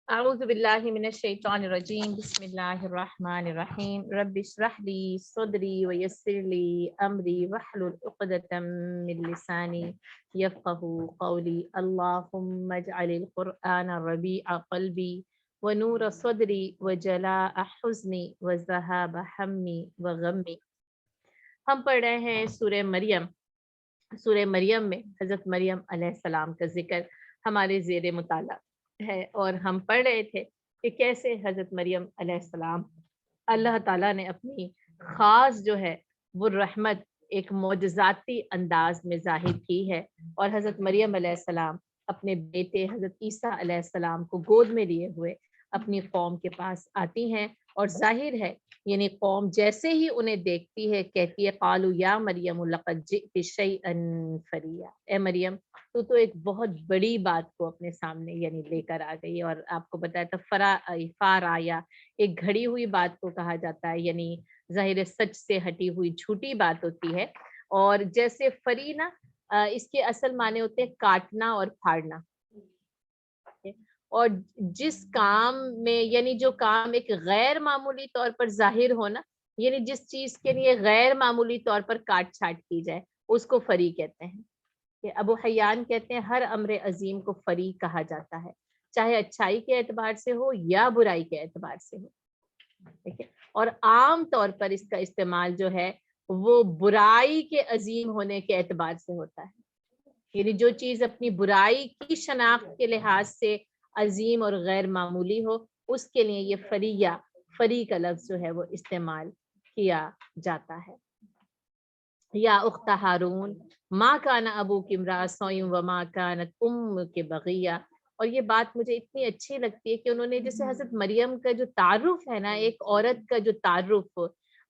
اعوذ باللہ من الشیطان الرجیم بسم اللہ الرحمن الرحیم رب اشرح لی صدری ویسر لی امری واحلل عقدۃ من لسانی یفقهوا قولی اللہم اجعل القرآن ربیع قلبی ونور صدری وجلاء حزنی وذہاب ہمی وغمی۔ ہم پڑھ رہے ہیں سورہ مریم۔ سورہ مریم میں حضرت مریم علیہ السلام کا ذکر ہمارے زیر مطالعہ ہے، اور ہم پڑھ رہے تھے کہ کیسے حضرت مریم علیہ السلام اللہ تعالیٰ نے اپنی خاص جو ہے وہ رحمت ایک معجزاتی انداز میں ظاہر کی ہے، اور حضرت مریم علیہ السلام اپنے بیٹے حضرت عیسیٰ علیہ السلام کو گود میں لیے ہوئے اپنی قوم کے پاس آتی ہیں، اور ظاہر ہے یعنی قوم جیسے ہی انہیں دیکھتی ہے کہتی ہے قالوا یا مریم لقد جئت شیئا فریا، اے مریم تو ایک بہت بڑی بات کو اپنے سامنے یعنی لے کر آ گئی۔ اور آپ کو بتایا تھا فارایا ایک گھڑی ہوئی بات کو کہا جاتا ہے، یعنی ظاہر سچ سے ہٹی ہوئی جھوٹی بات ہوتی ہے، اور جیسے فرینا اس کے اصل معنی ہوتے ہیں کاٹنا اور پھاڑنا، اور جس کام میں یعنی جو کام ایک غیر معمولی طور پر ظاہر ہونا، یعنی جس چیز کے لیے غیر معمولی طور پر کاٹ چھاٹ کی جائے اس کو فری کہتے ہیں۔ کہ ابو حیان کہتے ہیں ہر امر عظیم کو فری کہا جاتا ہے، چاہے اچھائی کے اعتبار سے ہو یا برائی کے اعتبار سے ہو، ٹھیک ہے، اور عام طور پر اس کا استعمال جو ہے وہ برائی کے عظیم ہونے کے اعتبار سے ہوتا ہے، یعنی جو چیز اپنی برائی کی شناخت کے لحاظ سے عظیم اور غیر معمولی ہو اس کے لیے یہ فری کا لفظ جو ہے وہ استعمال کیا جاتا ہے۔ یا اخت ہارون ما کان ابوک امرأ سوء وما کانت امک بغیہ، اور یہ بات مجھے اتنی اچھی لگتی ہے کہ انہوں نے جیسے حضرت مریم کا جو تعارف ہے نا، ایک عورت کا جو تعارف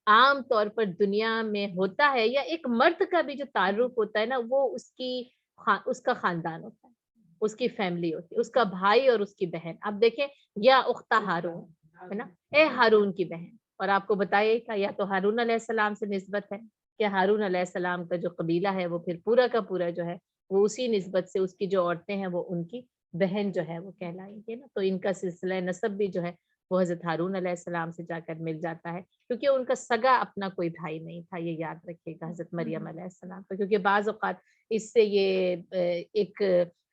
عام طور پر دنیا میں ہوتا ہے، یا ایک مرد کا بھی جو تعارف ہوتا ہے نا، وہ اس کا خاندان ہوتا ہے، اس کی فیملی ہوتی ہے، اس کا بھائی اور اس کی بہن۔ اب دیکھیں یا اخت ہارون ہے نا، اے ہارون کی بہن، اور آپ کو بتایا تھا یا تو ہارون علیہ السلام سے نسبت ہے کہ ہارون علیہ السلام کا جو قبیلہ ہے وہ پھر پورا کا پورا جو ہے وہ اسی نسبت سے اس کی جو عورتیں ہیں وہ ان کی بہن جو ہے وہ کہلائیں گے نا، تو ان کا سلسلہ نسب بھی جو ہے وہ حضرت ہارون علیہ السلام سے جا کر مل جاتا ہے، کیونکہ ان کا سگا اپنا کوئی بھائی نہیں تھا، یہ یاد رکھیے گا حضرت مریم علیہ السلام کو، کیونکہ بعض اوقات اس سے یہ ایک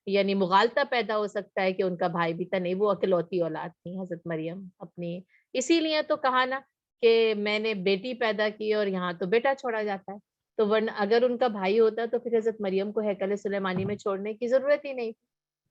یعنی مغالطہ پیدا ہو سکتا ہے کہ ان کا بھائی بھی تھا، نہیں، وہ اکلوتی اولاد تھی حضرت مریم اپنی، اسی لیے تو کہا نا کہ میں نے بیٹی پیدا کی اور یہاں تو بیٹا چھوڑا جاتا ہے، تو ورنہ اگر ان کا بھائی ہوتا تو پھر حضرت مریم کو ہیکل سلیمانی میں چھوڑنے کی ضرورت ہی نہیں،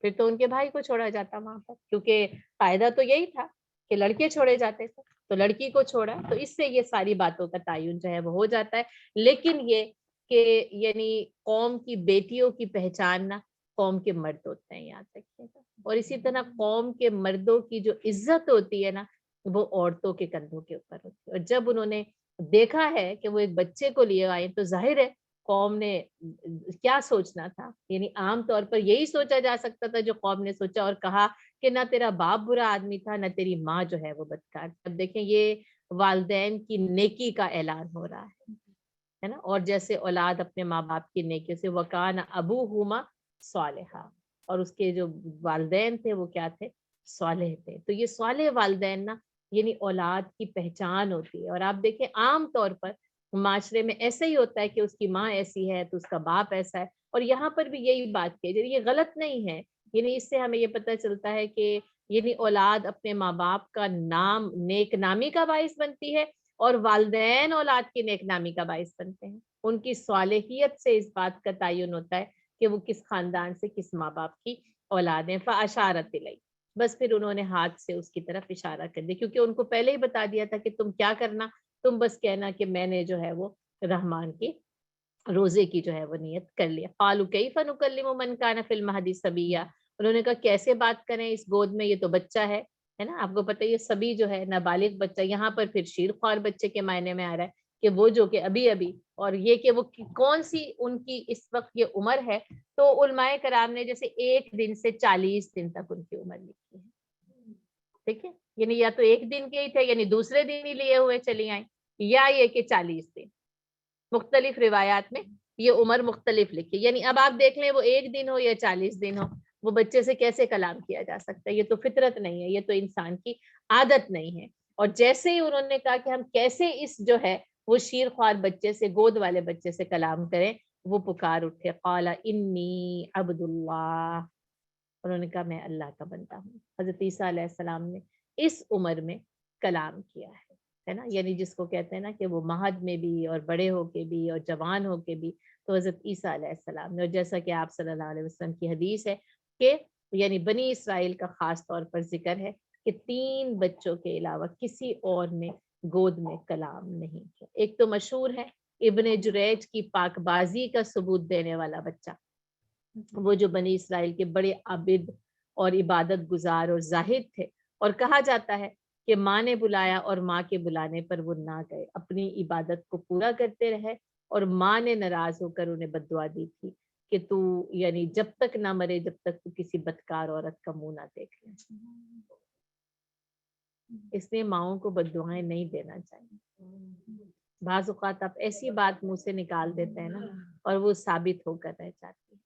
پھر تو ان کے بھائی کو چھوڑا جاتا وہاں پر، کیونکہ قاعدہ تو یہی تھا کہ لڑکے چھوڑے جاتے تھے، تو لڑکی کو چھوڑا، تو اس سے یہ ساری باتوں کا تعین جو ہے وہ ہو جاتا ہے۔ لیکن یہ کہ یعنی قوم کی بیٹیوں کی پہچان نہ قوم کے مرد ہوتے ہیں، یاد رکھیے گا، اور اسی طرح قوم کے مردوں کی جو عزت ہوتی ہے نا وہ عورتوں کے کندھوں کے اوپر ہوتی ہے، اور جب انہوں نے دیکھا ہے کہ وہ ایک بچے کو لیے آئے تو ظاہر ہے قوم نے کیا سوچنا تھا، یعنی عام طور پر یہی سوچا جا سکتا تھا جو قوم نے سوچا، اور کہا کہ نہ تیرا باپ برا آدمی تھا نہ تیری ماں جو ہے وہ بدکار۔ اب دیکھیں یہ والدین کی نیکی کا اعلان ہو رہا ہے نا، اور جیسے اولاد اپنے ماں باپ کی نیکی سے وکان ابوہما صالحا، اور اس کے جو والدین تھے وہ کیا تھے، صالح تھے، تو یہ صالح والدین نا یعنی اولاد کی پہچان ہوتی ہے۔ اور آپ دیکھیں عام طور پر معاشرے میں ایسا ہی ہوتا ہے کہ اس کی ماں ایسی ہے تو اس کا باپ ایسا ہے، اور یہاں پر بھی یہی بات کی یہ غلط نہیں ہے، یعنی اس سے ہمیں یہ پتہ چلتا ہے کہ یعنی اولاد اپنے ماں باپ کا نام نیک نامی کا باعث بنتی ہے، اور والدین اولاد کی نیک نامی کا باعث بنتے ہیں، ان کی صالحیت سے اس بات کا تعین ہوتا ہے کہ وہ کس خاندان سے کس ماں باپ کی اولاد ہیں۔ فاشارت الیہ، بس پھر انہوں نے ہاتھ سے اس کی طرف اشارہ کر دیا، کیونکہ ان کو پہلے ہی بتا دیا تھا کہ تم کیا کرنا، تم بس کہنا کہ میں نے جو ہے وہ رحمان کی روزے کی جو ہے وہ نیت کر لیا۔ قالوا کیف نکلم من کان فی المہدی صبیا، انہوں نے کہا کیسے بات کریں اس گود میں، یہ تو بچہ ہے نا، آپ کو پتہ ہے یہ سبی جو ہے نابالغ بچہ، یہاں پر پھر شیر خوار بچے کے معنی میں آ رہا ہے کہ وہ جو کہ ابھی اور یہ کہ وہ کون سی ان کی اس وقت یہ عمر ہے، تو علماء کرام نے جیسے 1 دن سے 40 دن تک ان کی عمر لکھی ہے، ٹھیک ہے، یعنی یا تو 1 دن کے ہی تھے یعنی دوسرے دن ہی لیے ہوئے چلی آئیں، یا یہ کہ 40 دن، مختلف روایات میں یہ عمر مختلف لکھی، یعنی اب آپ دیکھ لیں وہ 1 دن ہو یا 40 دن ہو، وہ بچے سے کیسے کلام کیا جا سکتا ہے؟ یہ تو فطرت نہیں ہے، یہ تو انسان کی عادت نہیں ہے۔ اور جیسے ہی انہوں نے کہا کہ ہم کیسے اس جو ہے وہ شیر خوار بچے سے، گود والے بچے سے کلام کریں، وہ پکار اٹھے، قال انی عبد اللہ، انہوں نے کہا میں اللہ کا بندہ ہوں۔ حضرت عیسیٰ علیہ السلام نے اس عمر میں کلام کیا ہے نا، یعنی جس کو کہتے ہیں نا کہ وہ مہد میں بھی اور بڑے ہو کے بھی اور جوان ہو کے بھی، تو حضرت عیسیٰ علیہ السلام نے، اور جیسا کہ آپ صلی اللہ علیہ وسلم کی حدیث ہے کہ یعنی بنی اسرائیل کا خاص طور پر ذکر ہے کہ 3 بچوں کے علاوہ کسی اور نے گود میں کلام نہیں کیا۔ ایک تو مشہور ہے ابن جریج کی پاک بازی کا ثبوت دینے والا بچہ، وہ جو بنی اسرائیل کے بڑے عابد اور عبادت گزار اور زاہد تھے، اور کہا جاتا ہے کہ ماں نے بلایا اور ماں کے بلانے پر وہ نہ گئے، اپنی عبادت کو پورا کرتے رہے، اور ماں نے ناراض ہو کر انہیں بددعا دی تھی کہ تو یعنی جب تک نہ مرے جب تک تو کسی بدکار عورت کا منہ نہ دیکھ لے۔ اس لیے ماؤں کو بددعائیں نہیں دینا چاہیے۔ بعض اوقات آپ ایسی بات منہ سے نکال دیتے ہیں نا اور وہ ثابت ہو کر رہ جاتی ہے،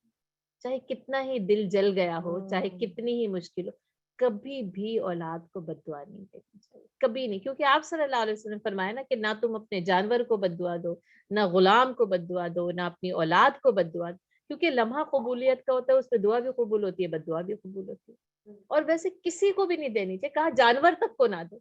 چاہے کتنا ہی دل جل گیا ہو، چاہے کتنی ہی مشکل ہو، کبھی بھی اولاد کو بددعا نہیں دینی چاہیے، کبھی نہیں، کیونکہ آپ صلی اللہ علیہ وسلم نے فرمایا نا کہ نہ تم اپنے جانور کو بددعا دو، نہ غلام کو بددعا دو، نہ اپنی اولاد کو بددعا دو، کیونکہ لمحہ قبولیت کا ہوتا ہے، اس پہ دعا بھی قبول ہوتی ہے، بددعا بھی قبول ہوتی ہے۔ اور ویسے کسی کو بھی نہیں دینی چاہیے، کہا جانور تک کو نہ دو،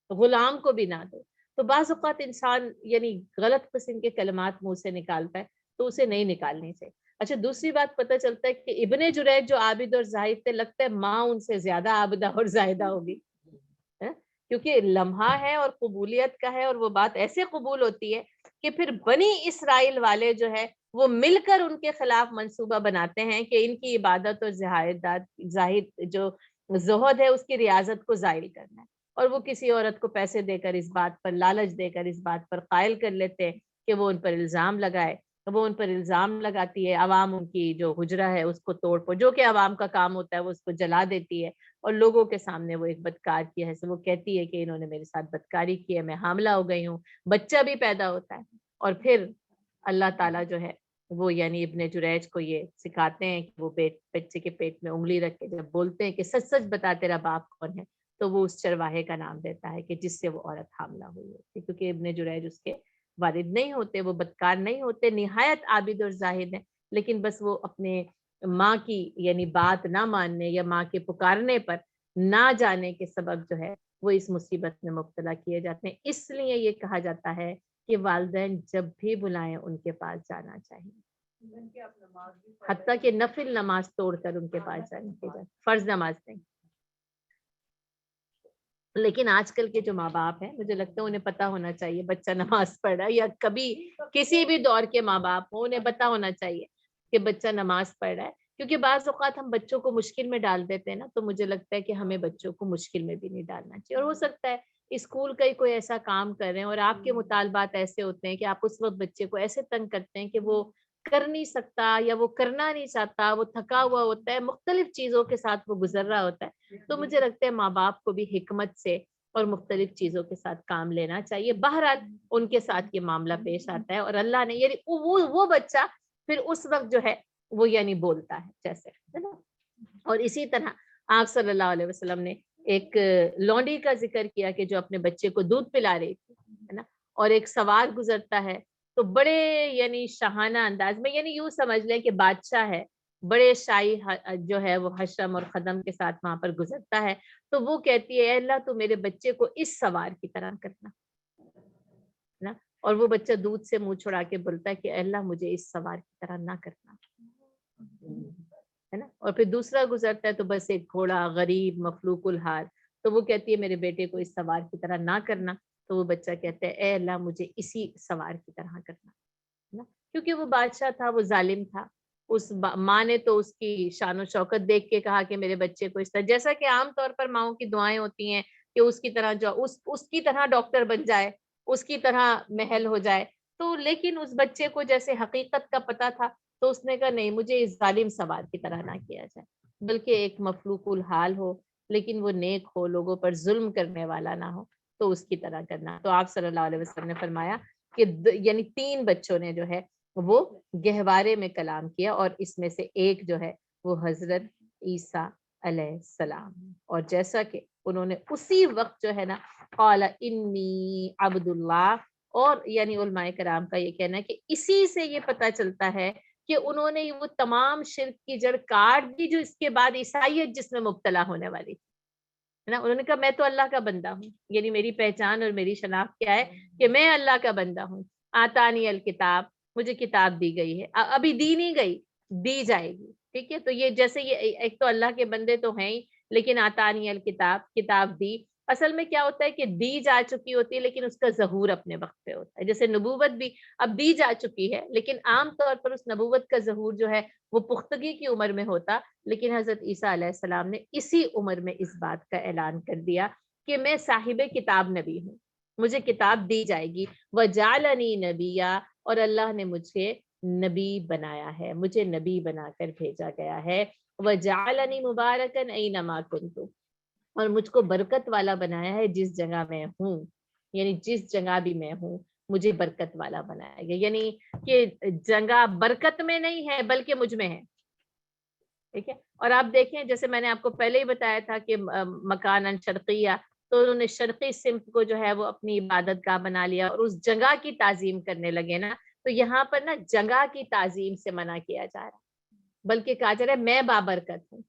غلام کو بھی نہ دو۔ تو بعض اوقات انسان یعنی غلط قسم کے کلمات منہ سے نکالتا ہے تو اسے نہیں نکالنی چاہیے۔ اچھا دوسری بات پتہ چلتا ہے کہ ابن جریج جو عابد اور زاہد تھے، لگتا ہے ماں ان سے زیادہ عابدہ اور زاہدہ ہوگی، کیونکہ لمحہ ہے اور قبولیت کا ہے، اور وہ بات ایسے قبول ہوتی ہے کہ پھر بنی اسرائیل والے جو ہے وہ مل کر ان کے خلاف منصوبہ بناتے ہیں کہ ان کی عبادت اور زاہد جو زہد ہے اس کی ریاضت کو زائل کرنا ہے، اور وہ کسی عورت کو پیسے دے کر اس بات پر، لالچ دے کر اس بات پر قائل کر لیتے ہیں کہ وہ ان پر الزام لگائے، وہ ان پر الزام لگاتی ہے، عوام ان کی جو حجرہ ہے اس کو توڑ پھوڑ، جو کہ عوام کا کام ہوتا ہے وہ اس کو جلا دیتی ہے، اور لوگوں کے سامنے وہ ایک بدکار کی ہے، وہ کہتی ہے کہ انہوں نے میرے ساتھ بدکاری کی ہے، میں حاملہ ہو گئی ہوں، بچہ بھی پیدا ہوتا ہے، اور پھر اللہ تعالیٰ جو ہے وہ یعنی ابن جریج کو یہ سکھاتے ہیں کہ وہ بچے کے پیٹ میں انگلی رکھ کے جب بولتے ہیں کہ سچ سچ بتا تیرا باپ کون ہے، تو وہ اس چرواہے کا نام دیتا ہے کہ جس سے وہ عورت حاملہ ہوئی ہوتی ہے، کیونکہ ابن جریج اس کے والد نہیں ہوتے، وہ بدکار نہیں ہوتے، نہایت عابد اور زاہد ہیں، لیکن بس وہ اپنے ماں کی یعنی بات نہ ماننے یا ماں کے پکارنے پر نہ جانے کے سبب جو ہے وہ اس مصیبت میں مبتلا کیے جاتے ہیں۔ اس لیے یہ کہا جاتا ہے کہ والدین جب بھی بلائیں ان کے پاس جانا چاہیے، حتیٰ کہ نفل نماز توڑ کر ان کے پاس جانے کی جائے، فرض نماز نہیں۔ لیکن آج کل کے جو ماں باپ ہیں مجھے لگتا ہے انہیں پتا ہونا چاہیے بچہ نماز پڑھ رہا ہے، یا کبھی کسی بھی دور کے ماں باپ ہوں انہیں پتا ہونا چاہیے کہ بچہ نماز پڑھ رہا ہے، کیونکہ بعض اوقات ہم بچوں کو مشکل میں ڈال دیتے ہیں نا، تو مجھے لگتا ہے کہ ہمیں بچوں کو مشکل میں بھی نہیں ڈالنا چاہیے، اور ہو سکتا ہے اسکول کا ہی کوئی ایسا کام کر رہے ہیں اور آپ کے مطالبات ایسے ہوتے ہیں کہ آپ اس وقت بچے کو ایسے تنگ کرتے ہیں کہ وہ کر نہیں سکتا یا وہ کرنا نہیں چاہتا، وہ تھکا ہوا ہوتا ہے، مختلف چیزوں کے ساتھ وہ گزر رہا ہوتا ہے، تو مجھے لگتا ہے ماں باپ کو بھی حکمت سے اور مختلف چیزوں کے ساتھ کام لینا چاہیے۔ بہرحال ان کے ساتھ یہ معاملہ پیش آتا ہے، اور اللہ نے یعنی وہ بچہ پھر اس وقت جو ہے وہ یعنی بولتا ہے جیسے، ہے نا۔ اور اسی طرح آپ صلی اللہ علیہ وسلم نے ایک لونڈی کا ذکر کیا کہ جو اپنے بچے کو دودھ پلا رہی تھی، ہے نا، اور ایک سوار گزرتا ہے تو بڑے یعنی شاہانہ انداز میں، یعنی یوں سمجھ لیں کہ بادشاہ ہے، بڑے شاہی جو ہے وہ حشم اور خدم کے ساتھ وہاں پر گزرتا ہے، تو وہ کہتی ہے اے اللہ تو میرے بچے کو اس سوار کی طرح کرنا، نا، اور وہ بچہ دودھ سے منہ چھڑا کے بولتا ہے کہ اے اللہ مجھے اس سوار کی طرح نہ کرنا، ہے نا۔ اور پھر دوسرا گزرتا ہے تو بس ایک گھوڑا غریب مفلوق الحال، تو وہ کہتی ہے میرے بیٹے کو اس سوار کی طرح نہ کرنا، تو وہ بچہ کہتا ہے اے اللہ مجھے اسی سوار کی طرح کرنا، ہے نا، کیونکہ وہ بادشاہ تھا، وہ ظالم تھا، اس ماں نے تو اس کی شان و شوکت دیکھ کے کہا کہ میرے بچے کو اس طرح، جیسا کہ عام طور پر ماؤں کی دعائیں ہوتی ہیں کہ اس کی طرح جو اس کی طرح ڈاکٹر بن جائے، اس کی طرح محل ہو جائے، تو لیکن اس بچے کو جیسے حقیقت کا پتہ تھا تو اس نے کہا نہیں مجھے اس ظالم سوار کی طرح نہ کیا جائے، بلکہ ایک مفلوق الحال ہو لیکن وہ نیک ہو، لوگوں پر ظلم کرنے والا نہ ہو، تو اس کی طرح کرنا۔ تو آپ صلی اللہ علیہ وسلم نے فرمایا کہ یعنی 3 بچوں نے جو ہے وہ گہوارے میں کلام کیا، اور اس میں سے ایک جو ہے وہ حضرت عیسیٰ علیہ السلام. اور جیسا کہ انہوں نے اسی وقت جو ہے نا قال انی عبد اللہ، اور یعنی علماء کرام کا یہ کہنا ہے کہ اسی سے یہ پتہ چلتا ہے کہ انہوں نے وہ تمام شرک کی جڑ کاٹ دی جو اس کے بعد عیسائیت جس میں مبتلا ہونے والی تھی، ہے نا. انہوں نے کہا میں تو اللہ کا بندہ ہوں، یعنی میری پہچان اور میری شناخت کیا ہے کہ میں اللہ کا بندہ ہوں. آتانی الکتاب، مجھے کتاب دی گئی ہے، ابھی دی نہیں گئی، دی جائے گی. ٹھیک ہے، تو یہ جیسے یہ ایک تو اللہ کے بندے تو ہیں ہی، لیکن آتانی الکتاب، کتاب دی. اصل میں کیا ہوتا ہے کہ دی جا چکی ہوتی ہے لیکن اس کا ظہور اپنے وقت پہ ہوتا ہے. جیسے نبوت بھی اب دی جا چکی ہے لیکن عام طور پر اس نبوت کا ظہور جو ہے وہ پختگی کی عمر میں ہوتا، لیکن حضرت عیسیٰ علیہ السلام نے اسی عمر میں اس بات کا اعلان کر دیا کہ میں صاحب کتاب نبی ہوں، مجھے کتاب دی جائے گی. وجعلنی نبیا، اور اللہ نے مجھے نبی بنایا ہے، مجھے نبی بنا کر بھیجا گیا ہے. وجعلنی مبارکن اینما کنت، اور مجھ کو برکت والا بنایا ہے جس جگہ میں ہوں، یعنی جس جگہ بھی میں ہوں مجھے برکت والا بنایا گیا. یعنی کہ جگہ برکت میں نہیں ہے بلکہ مجھ میں ہے. ٹھیک ہے، اور آپ دیکھیں جیسے میں نے آپ کو پہلے ہی بتایا تھا کہ مکانن شرقیہ، تو انہوں نے شرقی سمت کو جو ہے وہ اپنی عبادت گاہ بنا لیا اور اس جگہ کی تعظیم کرنے لگے نا. تو یہاں پر نا جگہ کی تعظیم سے منع کیا جا رہا ہے، بلکہ کہا جا رہا ہے میں بابرکت ہوں.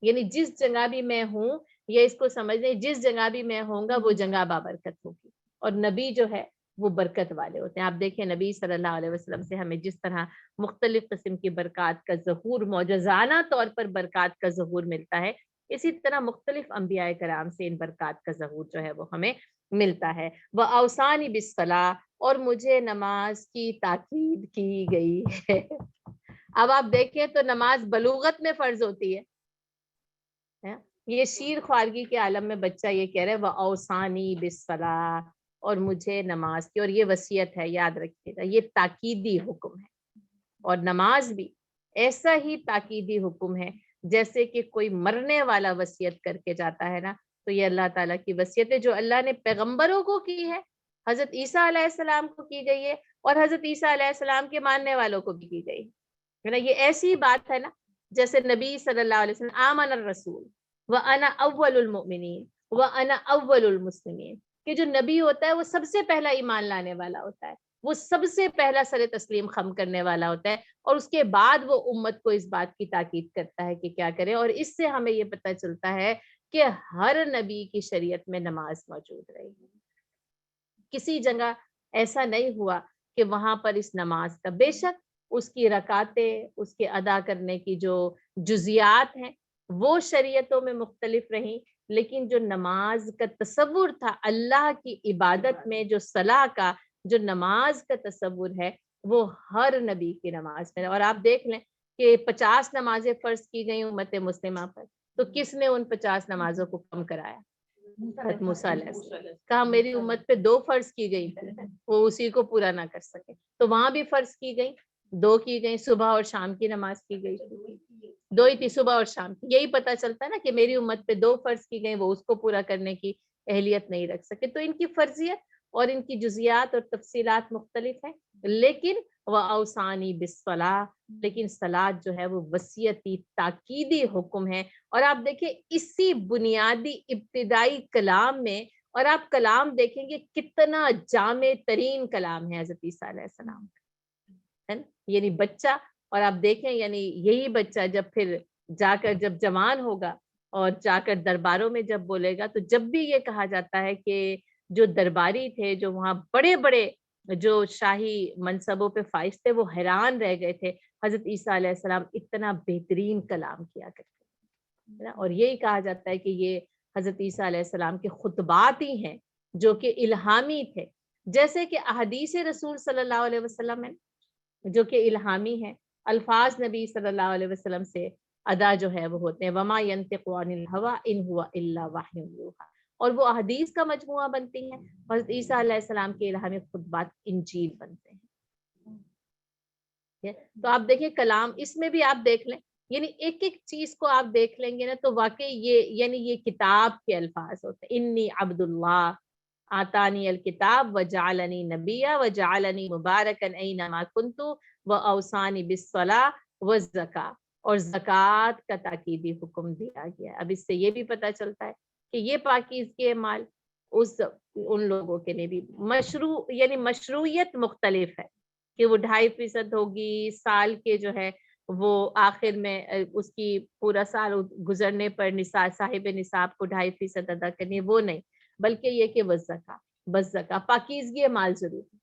یعنی جس جگہ بھی میں ہوں، یہ اس کو سمجھ لیں جس جگہ بھی میں ہوں گا وہ جگہ بابرکت ہوگی. اور نبی جو ہے وہ برکت والے ہوتے ہیں. آپ دیکھیں نبی صلی اللہ علیہ وسلم سے ہمیں جس طرح مختلف قسم کی برکات کا ظہور، معجزانہ طور پر برکات کا ظہور ملتا ہے، اسی طرح مختلف انبیاء کرام سے ان برکات کا ظہور جو ہے وہ ہمیں ملتا ہے. وَأَوْصَانِي بِالصَّلَاةِ، اور مجھے نماز کی تاکید کی گئی ہے. اب آپ دیکھیں تو نماز بلوغت میں فرض ہوتی ہے. یہ شیر خوارگی کے عالم میں بچہ یہ کہہ رہے ہیں وَأَوْصَانِي بِالصَّلَاةِ، اور مجھے نماز کی، اور یہ وصیت ہے، یاد رکھیے گا یہ تاکیدی حکم ہے. اور نماز بھی ایسا ہی تاکیدی حکم ہے جیسے کہ کوئی مرنے والا وصیت کر کے جاتا ہے نا، تو یہ اللہ تعالیٰ کی وصیت ہے جو اللہ نے پیغمبروں کو کی ہے، حضرت عیسیٰ علیہ السلام کو کی گئی ہے اور حضرت عیسیٰ علیہ السلام کے ماننے والوں کو بھی کی گئی ہے نا. یہ ایسی بات ہے نا جیسے نبی صلی اللہ علیہ وسلم آمن الرسول وَأَنَا أَوَّلُ الْمُؤْمِنِينَ وَأَنَا أَوَّلُ الْمُسْلِمِينَ، کہ جو نبی ہوتا ہے وہ سب سے پہلا ایمان لانے والا ہوتا ہے، وہ سب سے پہلا سر تسلیم خم کرنے والا ہوتا ہے، اور اس کے بعد وہ امت کو اس بات کی تاکید کرتا ہے کہ کیا کرے. اور اس سے ہمیں یہ پتہ چلتا ہے کہ ہر نبی کی شریعت میں نماز موجود رہی ہے. کسی جگہ ایسا نہیں ہوا کہ وہاں پر اس نماز کا، بے شک اس کی رکعتیں، اس کے ادا کرنے کی جو جزیات ہیں وہ شریعتوں میں مختلف رہیں، لیکن جو نماز کا تصور تھا اللہ کی عبادت میں، جو صلاح کا، جو نماز کا تصور ہے وہ ہر نبی کی نماز میں. اور آپ دیکھ لیں کہ 50 نمازیں فرض کی گئی امت مسلمہ پر، تو کس نے ان 50 نمازوں کو کم کرایا؟ حضرت موسیٰ علیہ السلام. کہا میری امت پہ 2 فرض کی گئی وہ اسی کو پورا نہ کر سکے، تو وہاں بھی فرض کی گئی، 2 کی گئی، صبح اور شام کی نماز کی گئی، 2 ہی تھی صبح اور شام کی. یہی پتہ چلتا ہے نا کہ میری امت پہ 2 فرض کی گئی، وہ اس کو پورا کرنے کی اہلیت نہیں رکھ سکے. تو ان کی فرضیت اور ان کی جزیات اور تفصیلات مختلف ہیں، لیکن وَأَوْصَانِي بِالصَّلَاةِ، لیکن صلاۃ جو ہے وہ وصیتی تاکیدی حکم ہے. اور آپ دیکھیں اسی بنیادی ابتدائی کلام میں، اور آپ کلام دیکھیں گے کتنا جامع ترین کلام ہے حضرت عیسیٰ علیہ السلام کا، یعنی بچہ. اور آپ دیکھیں یعنی یہی بچہ جب پھر جا کر جب جوان ہوگا اور جا کر درباروں میں جب بولے گا، تو جب بھی یہ کہا جاتا ہے کہ جو درباری تھے، جو وہاں بڑے بڑے جو شاہی منصبوں پہ فائز تھے، وہ حیران رہ گئے تھے حضرت عیسیٰ علیہ السلام اتنا بہترین کلام کیا کرتے ہیں. اور یہی کہا جاتا ہے کہ یہ حضرت عیسیٰ علیہ السلام کے خطبات ہی ہیں جو کہ الہامی تھے، جیسے کہ احادیث رسول صلی اللہ علیہ وسلم ہے جو کہ الہامی ہے. الفاظ نبی صلی اللہ علیہ وسلم سے ادا جو ہے وہ ہوتے ہیں، وما ينطق عن الهوى ان هو الا وحی یوحی، اور وہ احادیث کا مجموعہ بنتی ہیں. حضرت عیسیٰ علیہ السلام کے الہامی خطبات انجیل بنتے ہیں. تو آپ دیکھیں کلام، اس میں بھی آپ دیکھ لیں، یعنی ایک ایک چیز کو آپ دیکھ لیں گے نا تو واقعی یہ یعنی یہ کتاب کے الفاظ ہوتے ہیں. انی عبد اللہ آتانی الکتاب وجعلنی نبیا وجعلنی مبارکا اینما کنت واوصانی بالصلاۃ والزکاۃ. اور زکوٰۃ کا تاکیدی حکم دیا گیا ہے۔ اب اس سے یہ بھی پتہ چلتا ہے کہ یہ پاکیزگی مال ان لوگوں کے لیے بھی یعنی مشروعیت مختلف ہے کہ وہ 2.5% ہوگی سال کے جو ہے وہ آخر میں اس کی پورا سال گزرنے پر صاحب نصاب کو 2.5% ادا کرنی ہے، وہ نہیں، بلکہ یہ کہ بس زکوٰۃ پاکیزگی مال ضروری،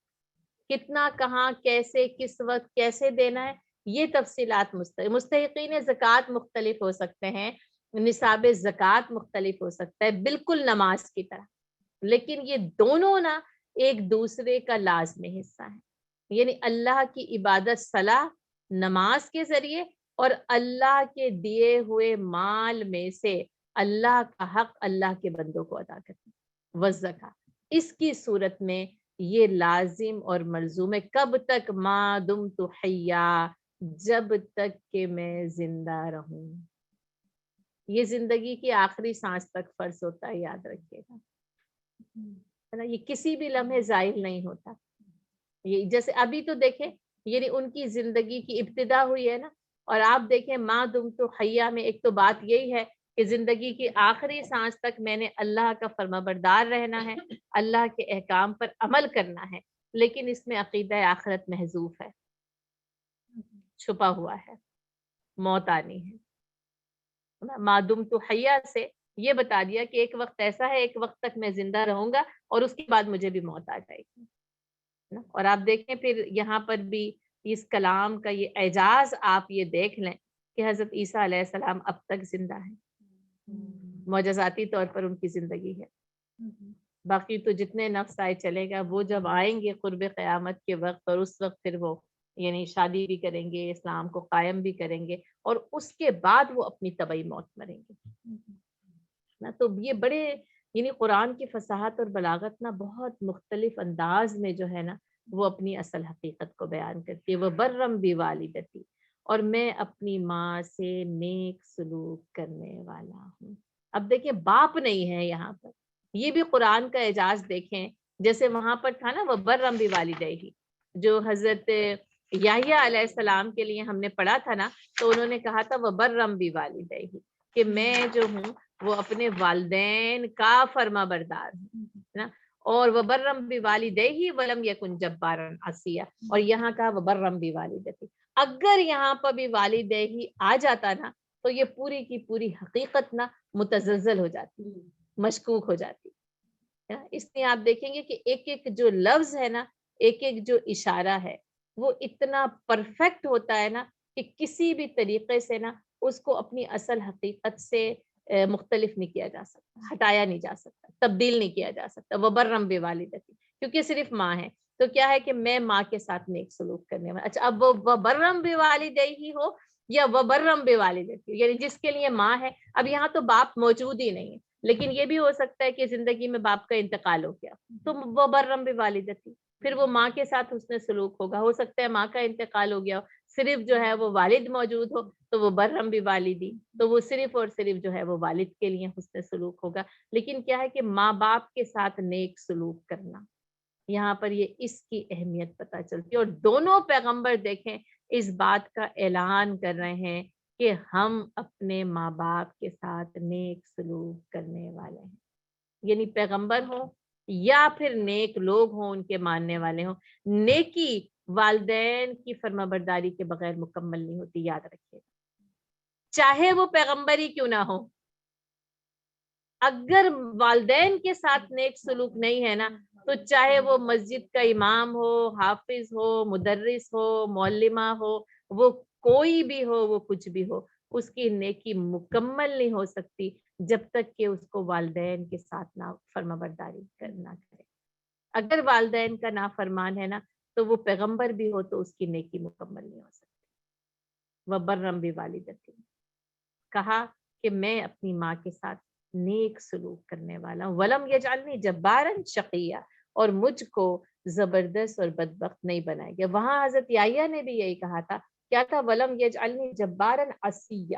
کتنا کہاں کیسے کس وقت کیسے دینا ہے یہ تفصیلات مستحقین زکوٰۃ مختلف ہو سکتے ہیں، نصاب زکوٰۃ مختلف ہو سکتا ہے بالکل نماز کی طرح، لیکن یہ دونوں نا ایک دوسرے کا لازمی حصہ ہے، یعنی اللہ کی عبادت صلاح نماز کے ذریعے اور اللہ کے دیے ہوئے مال میں سے اللہ کا حق اللہ کے بندوں کو ادا کرنا والزکاۃ، اس کی صورت میں یہ لازم اور ملزوم ہے کب تک ما دمت حیا، جب تک کہ میں زندہ رہوں، یہ زندگی کی آخری سانس تک فرض ہوتا ہے، یاد رکھیے گا ہے نا، یہ کسی بھی لمحے زائل نہیں ہوتا، یہ جیسے ابھی تو دیکھیں یعنی ان کی زندگی کی ابتدا ہوئی ہے نا، اور آپ دیکھیں ما دمت حیا میں ایک تو بات یہی ہے کہ زندگی کی آخری سانس تک میں نے اللہ کا فرما بردار رہنا ہے، اللہ کے احکام پر عمل کرنا ہے، لیکن اس میں عقیدہ آخرت محذوف ہے، چھپا ہوا ہے، موت آنی ہے، ما دمت حیا سے یہ بتا دیا کہ ایک وقت ایسا ہے، ایک وقت تک میں زندہ رہوں گا اور اس کے بعد مجھے بھی موت آ جائے گی، اور آپ دیکھیں پھر یہاں پر بھی اس کلام کا یہ اعجاز آپ یہ دیکھ لیں کہ حضرت عیسیٰ علیہ السلام اب تک زندہ ہیں، معجزاتی طور پر ان کی زندگی ہے، باقی تو جتنے نفس آئے چلے گا، وہ جب آئیں گے قرب قیامت کے وقت اور اس وقت پھر وہ یعنی شادی بھی کریں گے، اسلام کو قائم بھی کریں گے اور اس کے بعد وہ اپنی طبعی موت مریں گے نا، تو یہ بڑے یعنی قرآن کی فصاحت اور بلاغت نا بہت مختلف انداز میں جو ہے نا وہ اپنی اصل حقیقت کو بیان کرتی ہے، وہ برم بوالدتی، اور میں اپنی ماں سے نیک سلوک کرنے والا ہوں۔ اب دیکھیں باپ نہیں ہے یہاں پر، یہ بھی قرآن کا اعجاز دیکھیں، جیسے وہاں پر تھا نا وہ برم بوالدیہ، جو حضرت یحییٰ علیہ السلام کے لیے ہم نے پڑھا تھا نا، تو انہوں نے کہا تھا وہ برم بوالدیہ کہ میں جو ہوں وہ اپنے والدین کا فرما بردار ہوں نا، اور وبرم بوالدیہ ولم یکن جبارا عصیا، اور یہاں کا وبرم بوالدتی، اگر یہاں پر بھی والدیہ آ جاتا نا تو یہ پوری کی پوری حقیقت نا متزلزل ہو جاتی، مشکوک ہو جاتی ہے نا، اس لیے آپ دیکھیں گے کہ ایک ایک جو لفظ ہے نا، ایک ایک جو اشارہ ہے وہ اتنا پرفیکٹ ہوتا ہے نا کہ کسی بھی طریقے سے نا اس کو اپنی اصل حقیقت سے مختلف نہیں کیا جا سکتا، ہٹایا نہیں جا سکتا، تبدیل نہیں کیا جا سکتا، وبرم بوالدتی، کیونکہ صرف ماں ہے تو کیا ہے کہ میں ماں کے ساتھ نیک سلوک کرنے والا، اچھا اب وہ وبرم بوالدیہ ہو یا وبرم بوالدتی، یعنی جس کے لیے ماں ہے، اب یہاں تو باپ موجود ہی نہیں ہے، لیکن یہ بھی ہو سکتا ہے کہ زندگی میں باپ کا انتقال ہو گیا تو وبرم بوالدتی، پھر وہ ماں کے ساتھ حسن سلوک ہوگا، ہو سکتا ہے ماں کا انتقال ہو گیا، صرف جو ہے وہ والد موجود ہو تو وہ برہم بھی والدی، تو وہ صرف اور صرف جو ہے وہ والد کے لیے حسن سلوک ہوگا، لیکن کیا ہے کہ ماں باپ کے ساتھ نیک سلوک کرنا، یہاں پر یہ اس کی اہمیت پتہ چلتی ہے، اور دونوں پیغمبر دیکھیں اس بات کا اعلان کر رہے ہیں کہ ہم اپنے ماں باپ کے ساتھ نیک سلوک کرنے والے ہیں، یعنی پیغمبر ہوں یا پھر نیک لوگ ہوں ان کے ماننے والے ہوں، نیکی والدین کی فرما برداری کے بغیر مکمل نہیں ہوتی، یاد رکھیے، چاہے وہ پیغمبر ہی کیوں نہ ہو، اگر والدین کے ساتھ نیک سلوک نہیں ہے نا تو چاہے وہ مسجد کا امام ہو، حافظ ہو، مدرس ہو، معلمہ ہو، وہ کوئی بھی ہو، وہ کچھ بھی ہو، اس کی نیکی مکمل نہیں ہو سکتی جب تک کہ اس کو والدین کے ساتھ نہ فرما برداری کرنا کرے، اگر والدین کا نافرمان ہے نا تو وہ پیغمبر بھی ہو تو اس کی نیکی مکمل نہیں ہو سکتی، وبرم بوالدتی، کہا کہ میں اپنی ماں کے ساتھ نیک سلوک کرنے والا ہوں، ولم یجعلنی جبارا شقیہ، اور مجھ کو زبردست اور بدبخت نہیں بنائے گا، وہاں حضرت یحییٰ نے بھی یہی کہا تھا، کیا تھا، ولم یجعلنی جبارا عصیہ،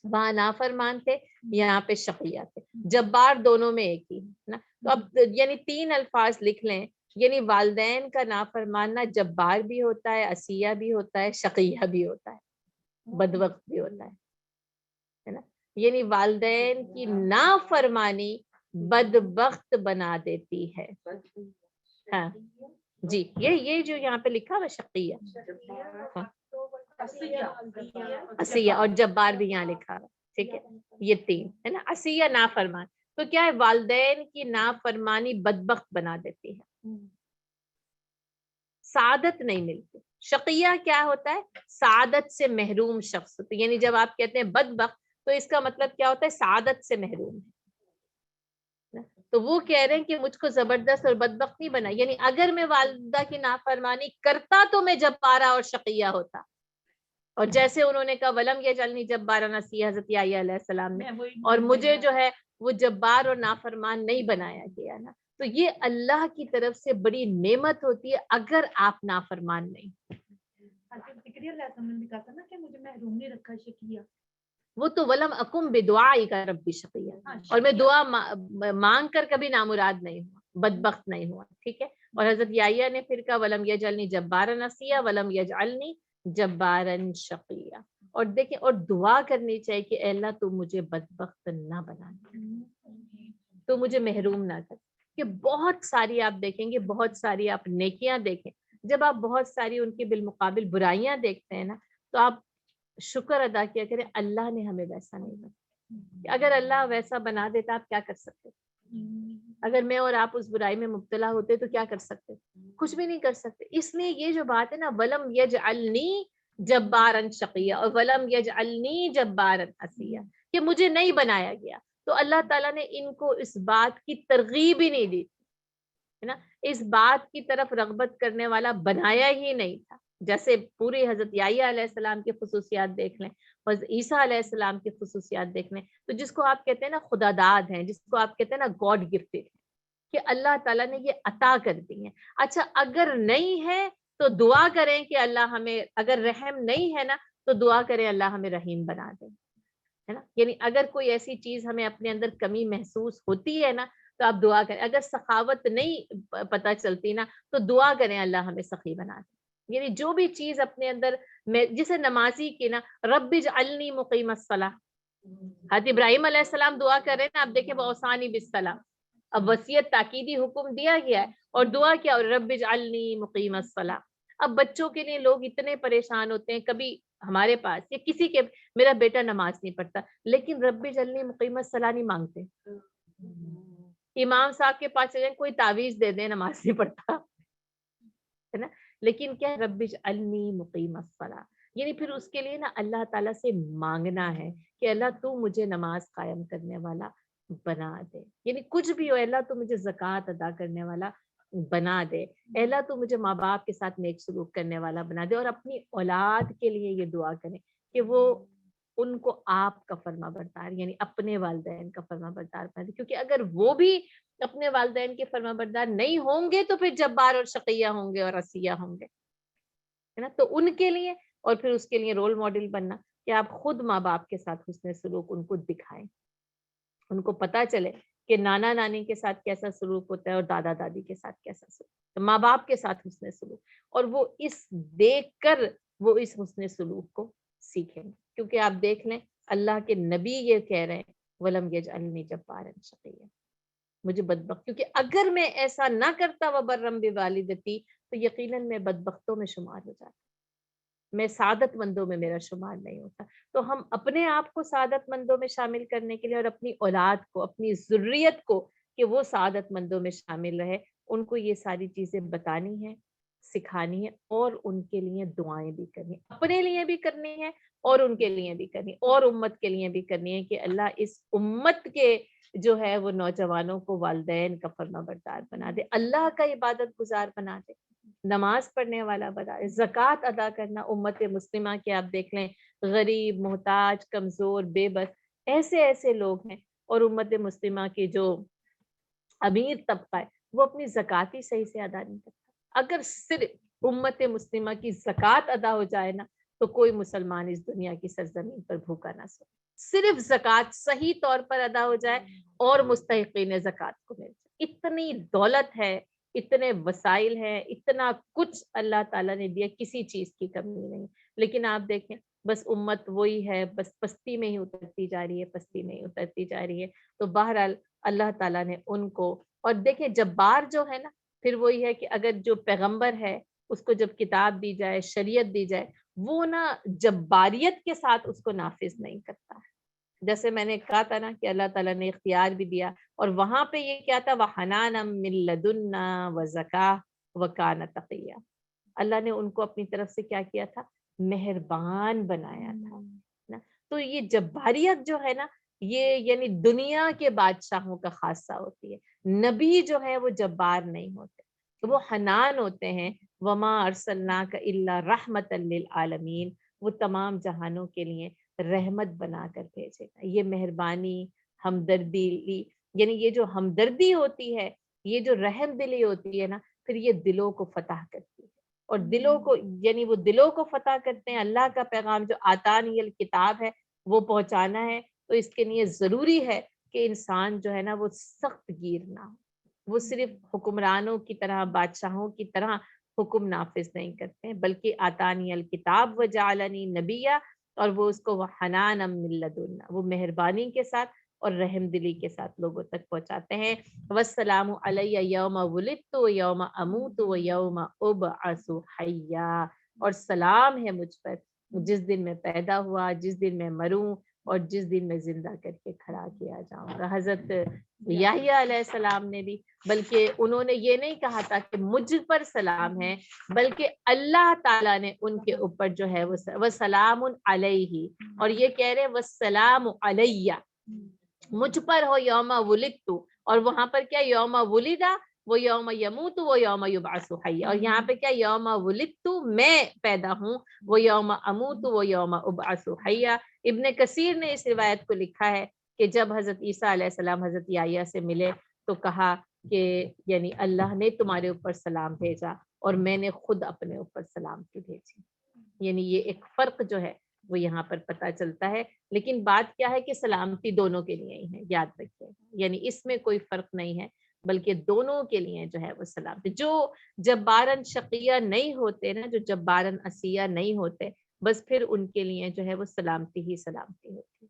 وہاں نافرمان تھے، یہاں پہ شقیہ تھے، جبار دونوں میں ایک ہی نا، تو اب یعنی 3 الفاظ لکھ لیں، یعنی والدین کا نافرمان نہ جبار بھی ہوتا ہے، عصیہ بھی ہوتا ہے، شقیہ بھی ہوتا ہے، بدبخت بھی ہوتا ہے نا. یعنی والدین کی نافرمانی بدبخت بنا دیتی ہے. ہاں جی، یہ جو یہاں پہ لکھا ہوا شقیہ عصیہ اور جبار بھی یہاں لکھا ہوا. ٹھیک ہے، یہ تین ہے نا. عصیہ نافرمان تو کیا ہے؟ والدین کی نافرمانی بدبخت بنا دیتی ہے، سعادت نہیں ملتی. شقیہ کیا ہوتا ہے؟ سعادت سے محروم شخص. تو یعنی جب آپ کہتے ہیں بدبخت تو اس کا مطلب کیا ہوتا ہے؟ سعادت سے محروم ہے. تو وہ کہہ رہے ہیں کہ مجھ کو زبردست اور بدبخت نہیں بنا. یعنی اگر میں والدہ کی نافرمانی کرتا تو میں جبارہ اور شقیہ ہوتا. اور جیسے انہوں نے کہا ولم یجعلنی جبارا نسیہ، حضرت یحییٰ علیہ السلام نے، اور مجھے جو ہے وہ جبار اور نافرمان نہیں بنایا گیا نا. تو یہ اللہ کی طرف سے بڑی نعمت ہوتی ہے اگر آپ نافرمان نہیں. وہ تو ولم اکم بدعائک ربی شقیہ، اور میں دعا مانگ کر کبھی نامراد نہیں ہوا، بدبخت نہیں ہوا. ٹھیک ہے. اور حضرت یحییٰ نے پھر کہا ولم یجعلنی جبارا نسیہ ولم یجعلنی جبارن شقیہ. اور دیکھیں، اور دعا کرنی چاہیے کہ اے اللہ تو مجھے بدبخت نہ بنا، تو مجھے محروم نہ کر. کہ بہت ساری آپ دیکھیں گے، بہت ساری آپ نیکیاں دیکھیں، جب آپ بہت ساری ان کے بالمقابل برائیاں دیکھتے ہیں نا تو آپ شکر ادا کیا کریں اللہ نے ہمیں ویسا نہیں بنا. اگر اللہ ویسا بنا دیتا آپ کیا کر سکتے؟ اگر میں اور آپ اس برائی میں مبتلا ہوتے تو کیا کر سکتے؟ کچھ بھی نہیں کر سکتے. اس لیے یہ جو بات ہے نا ولم یجعلنی جبارن شقیہ اور ولم یجعلنی جبارن عصیہ، کہ مجھے نہیں بنایا گیا. تو اللہ تعالیٰ نے ان کو اس بات کی ترغیب ہی نہیں دی ہے نا، اس بات کی طرف رغبت کرنے والا بنایا ہی نہیں تھا. جیسے پورے حضرت یحییٰ علیہ السلام کی خصوصیات دیکھ لیں، حضرت عیسیٰ علیہ السلام کی خصوصیات دیکھ لیں، تو جس کو آپ کہتے ہیں نا خدا داد ہیں، جس کو آپ کہتے ہیں نا گاڈ گفٹڈ، کہ اللہ تعالیٰ نے یہ عطا کر دی ہیں. اچھا اگر نہیں ہے تو دعا کریں کہ اللہ ہمیں، اگر رحم نہیں ہے نا تو دعا کریں اللہ ہمیں رحیم بنا دے، ہے نا. یعنی اگر کوئی ایسی چیز ہمیں اپنے اندر کمی محسوس ہوتی ہے نا تو آپ دعا کریں. اگر سخاوت نہیں پتہ چلتی نا تو دعا کریں اللہ ہمیں سخی بنا دے. یعنی جو بھی چیز اپنے اندر میں، جسے نمازی کی نا رب اجعلنی مقیم الصلاۃ، حضرت ابراہیم علیہ السلام دعا کر رہے ہیں نا، آپ دیکھیں واوصانی بالصلاۃ. اب وصیت تاکیدی حکم دیا گیا ہے اور دعا کیا، اور رب اجعلنی مقیم الصلاۃ. اب بچوں کے لیے لوگ اتنے پریشان ہوتے ہیں، کبھی ہمارے پاس یا کسی کے، میرا بیٹا نماز نہیں پڑھتا لیکن رب اجعلنی مقیم الصلاۃ نہیں مانگتے. امام صاحب کے پاس چلیں کوئی تعویذ دے دیں، نماز نہیں پڑھتا ہے نا، لیکن کیا رب اجعلنی مقیم الصلاۃ. یعنی پھر اس کے لیے نا اللہ تعالیٰ سے مانگنا ہے کہ اللہ تو مجھے نماز قائم کرنے والا بنا دے. یعنی کچھ بھی ہو، اللہ تو مجھے زکوٰۃ ادا کرنے والا بنا دے، اللہ تو مجھے ماں باپ کے ساتھ نیک سلوک کرنے والا بنا دے. اور اپنی اولاد کے لیے یہ دعا کریں کہ وہ ان کو آپ کا فرما بردار، یعنی اپنے والدین کا فرما بردار بنا دے. کیونکہ اگر وہ بھی اپنے والدین کے فرما بردار نہیں ہوں گے تو پھر جبار اور شقیہ ہوں گے اور عصیہ ہوں گے، ہے نا. تو ان کے لیے، اور پھر اس کے لیے رول ماڈل بننا کہ آپ خود ماں باپ کے ساتھ حسن سلوک ان کو دکھائیں، ان کو پتا چلے کہ نانا نانی کے ساتھ کیسا سلوک ہوتا ہے اور دادا دادی کے ساتھ کیسا سلوک. تو ماں باپ کے ساتھ حسن سلوک، اور وہ اس دیکھ کر وہ اس حسن سلوک کو سیکھیں گے. کیونکہ آپ دیکھ لیں اللہ کے نبی یہ کہہ رہے ہیں وَلَمْ يَجْعَلْنِي جَبَّارًا شَقِيًّا، مجھے بدبخت، کیونکہ اگر میں ایسا نہ کرتا وَبَرًّا بِوَالِدَتِي تو یقیناً میں بدبختوں میں شمار ہو جاتا، میں سعادت مندوں میں میرا شمار نہیں ہوتا. تو ہم اپنے آپ کو سعادت مندوں میں شامل کرنے کے لیے اور اپنی اولاد کو، اپنی ذریت کو کہ وہ سعادت مندوں میں شامل رہے، ان کو یہ ساری چیزیں بتانی ہیں، سکھانی ہے، اور ان کے لیے دعائیں بھی کرنی، اپنے لیے بھی کرنی ہے اور ان کے لیے بھی کرنی، اور امت کے لیے بھی کرنی ہے کہ اللہ اس امت کے جو ہے وہ نوجوانوں کو والدین کا فرما بردار بنا دے، اللہ کا عبادت گزار بنا دے، نماز پڑھنے والا بنا دے. زکوٰۃ ادا کرنا، امت مسلمہ کے آپ دیکھ لیں غریب، محتاج، کمزور، بے بس ایسے ایسے لوگ ہیں، اور امت مسلمہ کی جو امیر طبقہ ہے وہ اپنی زکوٰۃ ہی صحیح سے ادا نہیں کرتا. اگر صرف امت مسلمہ کی زکوٰۃ ادا ہو جائے نا تو کوئی مسلمان اس دنیا کی سرزمین پر بھوکا نہ سوئے. صرف زکوٰۃ صحیح طور پر ادا ہو جائے اور مستحقین زکوٰۃ کو مل جائے. اتنی دولت ہے، اتنے وسائل ہیں، اتنا کچھ اللہ تعالیٰ نے دیا، کسی چیز کی کمی نہیں. لیکن آپ دیکھیں بس امت وہی ہے، بس پستی میں ہی اترتی جا رہی ہے، پستی میں ہی اترتی جا رہی ہے. تو بہرحال اللہ تعالیٰ نے ان کو، اور دیکھیں جبار جو ہے نا، پھر وہی ہے کہ اگر جو پیغمبر ہے اس کو جب کتاب دی جائے، شریعت دی جائے، وہ نا جباریت کے ساتھ اس کو نافذ نہیں کرتا ہے. جیسے میں نے کہا تھا نا کہ اللہ تعالیٰ نے اختیار بھی دیا، اور وہاں پہ یہ کیا تھا، وَحَنَانًا مِن لَدُنَّا وَزَكَاةً وَكَانَ تَقِيًّا. اللہ نے ان کو اپنی طرف سے کیا کیا تھا، مہربان بنایا تھا نا. تو یہ جباریت جو ہے نا، یہ یعنی دنیا کے بادشاہوں کا خاصہ ہوتی ہے. نبی جو ہے وہ جبار نہیں ہوتے، وہ حنان ہوتے ہیں. وما ارسلناک الا رحمتا للعالمین، وہ تمام جہانوں کے لیے رحمت بنا کر بھیجے گا. یہ مہربانی، ہمدردی، یعنی یہ جو ہمدردی ہوتی ہے، یہ جو رحم دلی ہوتی ہے نا، پھر یہ دلوں کو فتح کرتی ہے. اور دلوں کو، یعنی وہ دلوں کو فتح کرتے ہیں. اللہ کا پیغام جو آتانی الکتاب ہے وہ پہنچانا ہے، تو اس کے لیے ضروری ہے کہ انسان جو ہے نا وہ سخت گیر نہ ہو. وہ صرف حکمرانوں کی طرح، بادشاہوں کی طرح حکم نافذ نہیں کرتے ہیں، بلکہ آتانی الکتاب وجعلنی نبیہ، اور وہ اس کو حنانا من لدنا، وہ مہربانی کے ساتھ اور رحم دلی کے ساتھ لوگوں تک پہنچاتے ہیں. والسلام علی یوم ولدت و یوم اموت و یوم ابعث حیا، اور سلام ہے مجھ پر جس دن میں پیدا ہوا، جس دن میں مروں، اور جس دن میں زندہ کر کے کھڑا کیا جاؤں گا. حضرت یحییٰ علیہ السلام نے بھی، بلکہ انہوں نے یہ نہیں کہا تھا کہ مجھ پر سلام ہے، بلکہ اللہ تعالیٰ نے ان کے اوپر جو ہے وہ سلام علیہ، اور یہ کہہ رہے والسلام علیہ، مجھ پر ہو یوم ولدت، اور وہاں پر کیا یوم ولدہ، وہ یوم یموت، وہ یوم یبعث حیا، اور یہاں پہ کیا یوم ولدت میں پیدا ہوں، وہ یوم اموت، وہ یوم ابعث حیا. ابن کثیر نے اس روایت کو لکھا ہے کہ جب حضرت عیسیٰ علیہ السلام حضرت یحییٰ سے ملے تو کہا کہ یعنی اللہ نے تمہارے اوپر سلام بھیجا اور میں نے خود اپنے اوپر سلامتی بھیجی. یعنی یہ ایک فرق جو ہے وہ یہاں پر پتہ چلتا ہے. لیکن بات کیا ہے کہ سلامتی دونوں کے لیے ہی ہے، یاد رکھیے، یعنی اس میں کوئی فرق نہیں ہے، بلکہ دونوں کے لیے جو ہے وہ سلامتی. جو جبارن شقیہ نہیں ہوتے نا، جو جبارن عصیہ نہیں ہوتے، بس پھر ان کے لیے جو ہے وہ سلامتی ہی سلامتی ہوتی ہے،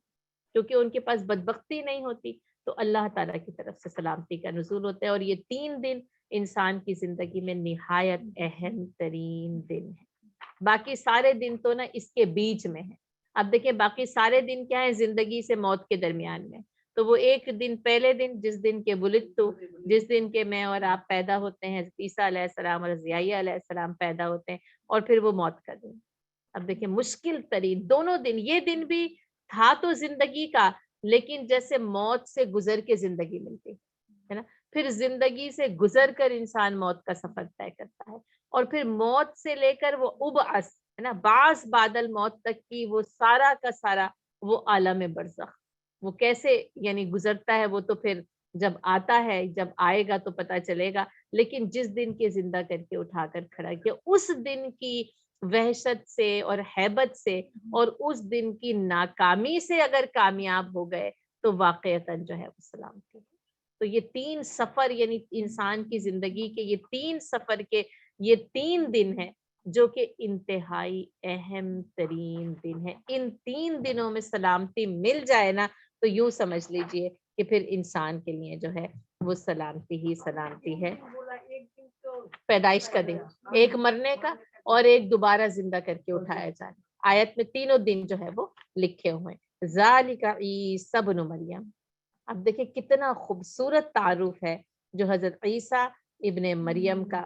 کیونکہ ان کے پاس بدبختی نہیں ہوتی. تو اللہ تعالیٰ کی طرف سے سلامتی کا نزول ہوتا ہے. اور یہ 3 دن انسان کی زندگی میں نہایت اہم ترین دن ہے. باقی سارے دن تو نا اس کے بیچ میں ہے. اب دیکھیں باقی سارے دن کیا ہے، زندگی سے موت کے درمیان میں. تو وہ ایک دن، پہلے دن جس دن کے ولدت، جس دن کے میں اور آپ پیدا ہوتے ہیں، عیسیٰ علیہ السلام اور یحییٰ علیہ السلام پیدا ہوتے ہیں، اور پھر وہ موت کا دن. اب دیکھیں مشکل ترین دونوں دن. یہ دن بھی تھا تو زندگی کا، لیکن جیسے موت سے گزر کے زندگی ملتی ہے نا، پھر زندگی سے گزر کر انسان موت کا سفر طے کرتا ہے، اور پھر موت سے لے کر وہ ابعث ہے نا، بعث بعد موت تک کی وہ سارا کا سارا وہ عالم برزخ، وہ کیسے یعنی گزرتا ہے، وہ تو پھر جب آتا ہے، جب آئے گا تو پتہ چلے گا. لیکن جس دن کے زندہ کر کے اٹھا کر کھڑا کیا، اس دن کی وحشت سے اور ہیبت سے اور اس دن کی ناکامی سے اگر کامیاب ہو گئے تو واقعتاً جو ہے وہ سلامتی ہے. تو یہ 3 سفر، یعنی انسان کی زندگی کے یہ 3 سفر کے یہ 3 دن ہیں جو کہ انتہائی اہم ترین دن ہے. ان 3 دنوں میں سلامتی مل جائے نا، تو یوں سمجھ لیجئے کہ پھر انسان کے لیے جو ہے وہ سلامتی ہی سلامتی ہے. پیدائش کا دن، ایک مرنے کا، اور ایک دوبارہ زندہ کر کے اٹھایا جانا. آیت میں تینوں دن جو ہے وہ لکھے ہوئے ہیں. ذالک عیسی ابن مریم. اب دیکھیں کتنا خوبصورت تعارف ہے جو حضرت عیسیٰ ابن مریم کا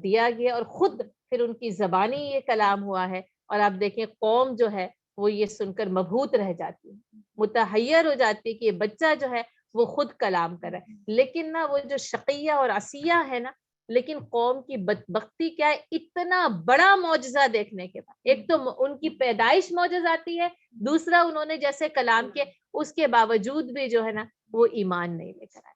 دیا گیا، اور خود پھر ان کی زبانی یہ کلام ہوا ہے. اور آپ دیکھیں قوم جو ہے وہ یہ سن کر مبہوت رہ جاتی ہے، متحیر ہو جاتی ہے کہ یہ بچہ جو ہے وہ خود کلام کر رہا ہے. لیکن نا وہ جو شقیہ اور عصیہ ہے نا، لیکن قوم کی بدبختی کیا ہے، اتنا بڑا معجزہ دیکھنے کے بعد، ایک تو ان کی پیدائش معجزاتی ہے، دوسرا انہوں نے جیسے کلام کیا، اس کے باوجود بھی جو ہے نا وہ ایمان نہیں لے کر آئے،